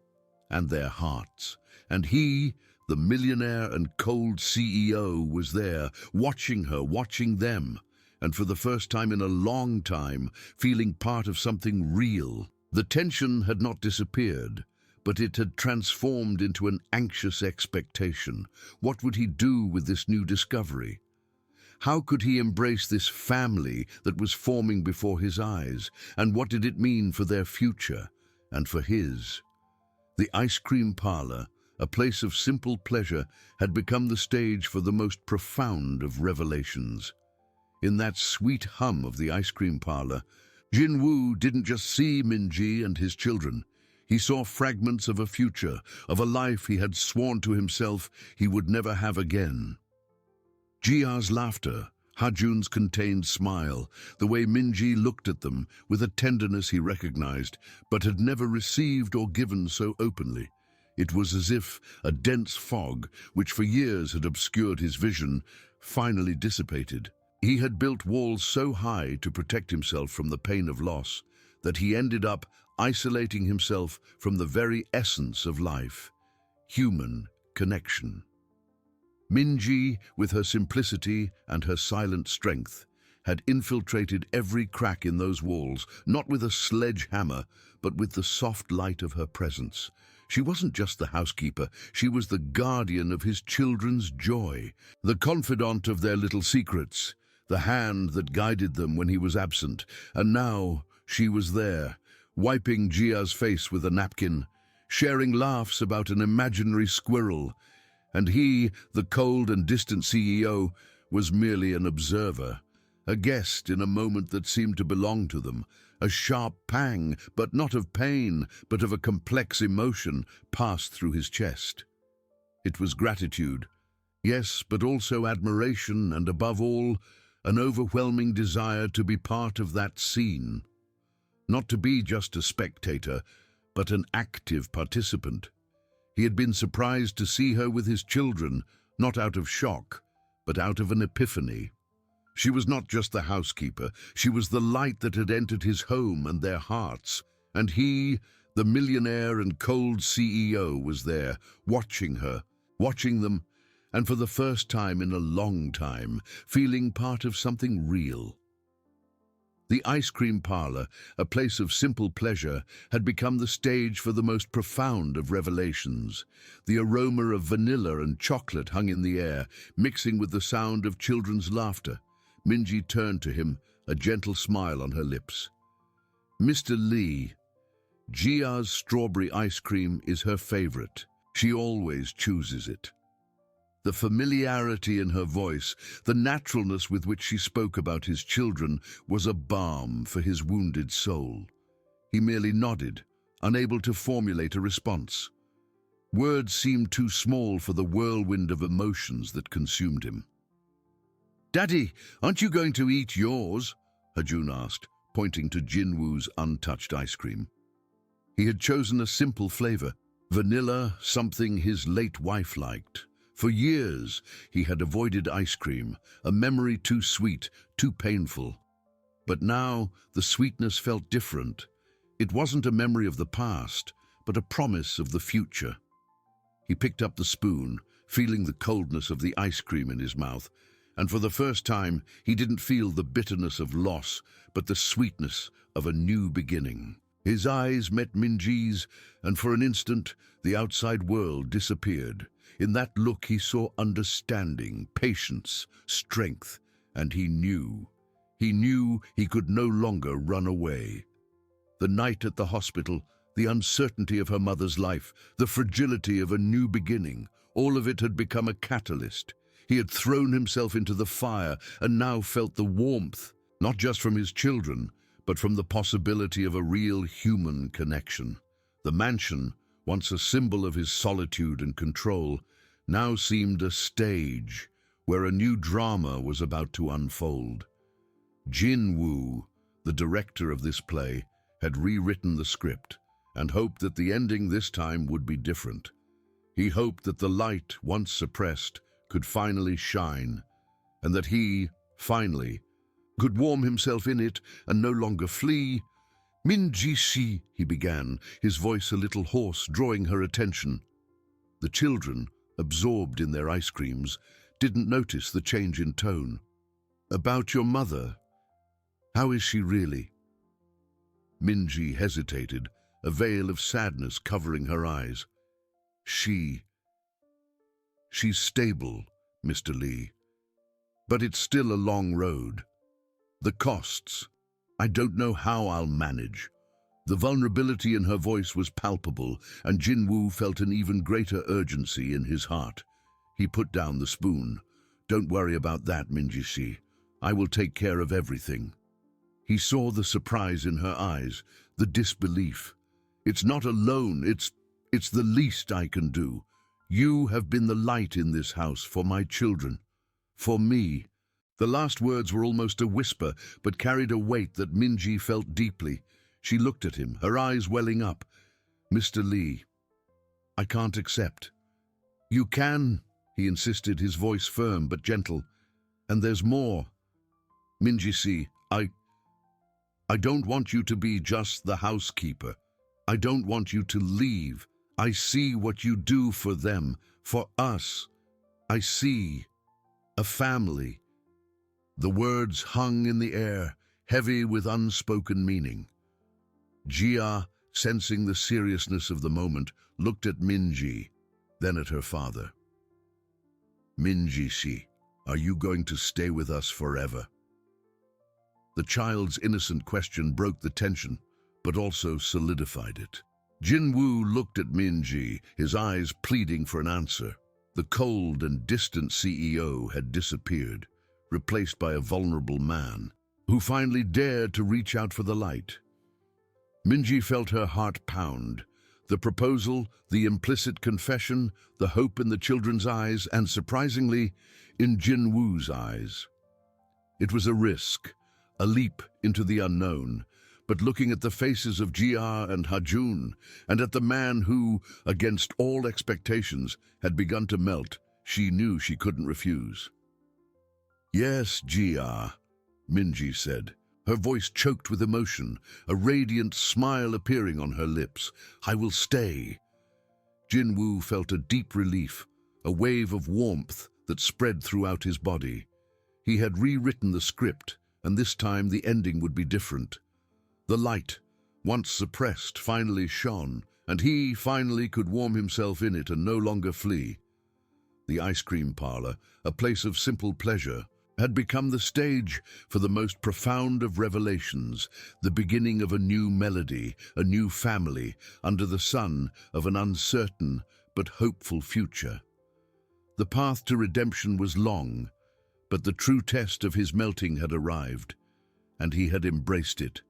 and their hearts. And he, the millionaire and cold CEO, was there, watching her, watching them, and for the first time in a long time, feeling part of something real. The tension had not disappeared, but it had transformed into an anxious expectation. What would he do with this new discovery? How could he embrace this family that was forming before his eyes? And what did it mean for their future and for his? The ice cream parlor, a place of simple pleasure, had become the stage for the most profound of revelations. In that sweet hum of the ice cream parlor, Jin-Woo didn't just see Min-ji and his children. He saw fragments of a future, of a life he had sworn to himself he would never have again. Jia's laughter, Ha-jun's contained smile, the way Min-ji looked at them with a tenderness he recognized, but had never received or given so openly. It was as if a dense fog, which for years had obscured his vision, finally dissipated. He had built walls so high to protect himself from the pain of loss that he ended up isolating himself from the very essence of life, human connection. Min-ji, with her simplicity and her silent strength, had infiltrated every crack in those walls, not with a sledgehammer, but with the soft light of her presence. She wasn't just the housekeeper, she was the guardian of his children's joy, the confidant of their little secrets, the hand that guided them when he was absent. And now she was there, wiping Jia's face with a napkin, sharing laughs about an imaginary squirrel. And he, the cold and distant CEO, was merely an observer, a guest in a moment that seemed to belong to them. A sharp pang, but not of pain, but of a complex emotion, passed through his chest. It was gratitude, yes, but also admiration, and above all, an overwhelming desire to be part of that scene. Not to be just a spectator, but an active participant. He had been surprised to see her with his children, not out of shock, but out of an epiphany. She was not just the housekeeper, she was the light that had entered his home and their hearts. And he, the millionaire and cold CEO, was there, watching her, watching them, and for the first time in a long time, feeling part of something real. The ice cream parlor, a place of simple pleasure, had become the stage for the most profound of revelations. The aroma of vanilla and chocolate hung in the air, mixing with the sound of children's laughter. Min-ji turned to him, a gentle smile on her lips. "Mr. Lee, Jia's strawberry ice cream is her favorite. She always chooses it." The familiarity in her voice, the naturalness with which she spoke about his children, was a balm for his wounded soul. He merely nodded, unable to formulate a response. Words seemed too small for the whirlwind of emotions that consumed him. "Daddy, aren't you going to eat yours?" Ha-jun asked, pointing to Jin-Woo's untouched ice cream. He had chosen a simple flavor, vanilla, something his late wife liked. For years, he had avoided ice cream, a memory too sweet, too painful. But now, the sweetness felt different. It wasn't a memory of the past, but a promise of the future. He picked up the spoon, feeling the coldness of the ice cream in his mouth, and for the first time, he didn't feel the bitterness of loss, but the sweetness of a new beginning. His eyes met Min-ji's, and for an instant, the outside world disappeared. In that look he saw understanding, patience, strength, and he knew he could no longer run away. The night at the hospital, the uncertainty of her mother's life, the fragility of a new beginning, all of it had become a catalyst. He had thrown himself into the fire and now felt the warmth, not just from his children, but from the possibility of a real human connection. The mansion, once a symbol of his solitude and control, now seemed a stage where a new drama was about to unfold. Jin-Woo, the director of this play, had rewritten the script and hoped that the ending this time would be different. He hoped that the light, once suppressed, could finally shine, and that he, finally, could warm himself in it and no longer flee, Minji-shi, he began, his voice a little hoarse, drawing her attention. The children, absorbed in their ice creams, didn't notice the change in tone. About your mother. How is she really? Minji hesitated, a veil of sadness covering her eyes. She's stable, Mr. Lee. But it's still a long road. The costs. I don't know how I'll manage. The vulnerability in her voice was palpable, and Jinwoo felt an even greater urgency in his heart. He put down the spoon. Don't worry about that, Minji-shi. I will take care of everything. He saw the surprise in her eyes, the disbelief. It's not a loan, it's the least I can do. You have been the light in this house for my children. For me. The last words were almost a whisper, but carried a weight that Minji felt deeply. She looked at him, her eyes welling up. Mr. Lee, I can't accept. You can, he insisted, his voice firm but gentle. And there's more. Minji-shi, I don't want you to be just the housekeeper. I don't want you to leave. I see what you do for them, for us. I see a family. The words hung in the air, heavy with unspoken meaning. Jia, sensing the seriousness of the moment, looked at Minji, then at her father. Minji-shi, are you going to stay with us forever? The child's innocent question broke the tension, but also solidified it. Jinwoo looked at Minji, his eyes pleading for an answer. The cold and distant CEO had disappeared, replaced by a vulnerable man, who finally dared to reach out for the light. Minji felt her heart pound. The proposal, the implicit confession, the hope in the children's eyes, and surprisingly, in Jinwoo's eyes. It was a risk, a leap into the unknown, but looking at the faces of Jia and Hajun, and at the man who, against all expectations, had begun to melt, she knew she couldn't refuse. Yes, Jia, Minji said, her voice choked with emotion, a radiant smile appearing on her lips. I will stay. Jinwoo felt a deep relief, a wave of warmth that spread throughout his body. He had rewritten the script, and this time the ending would be different. The light, once suppressed, finally shone, and he finally could warm himself in it and no longer flee. The ice cream parlor, a place of simple pleasure, had become the stage for the most profound of revelations, the beginning of a new melody, a new family, under the sun of an uncertain but hopeful future. The path to redemption was long, but the true test of his melting had arrived, and he had embraced it.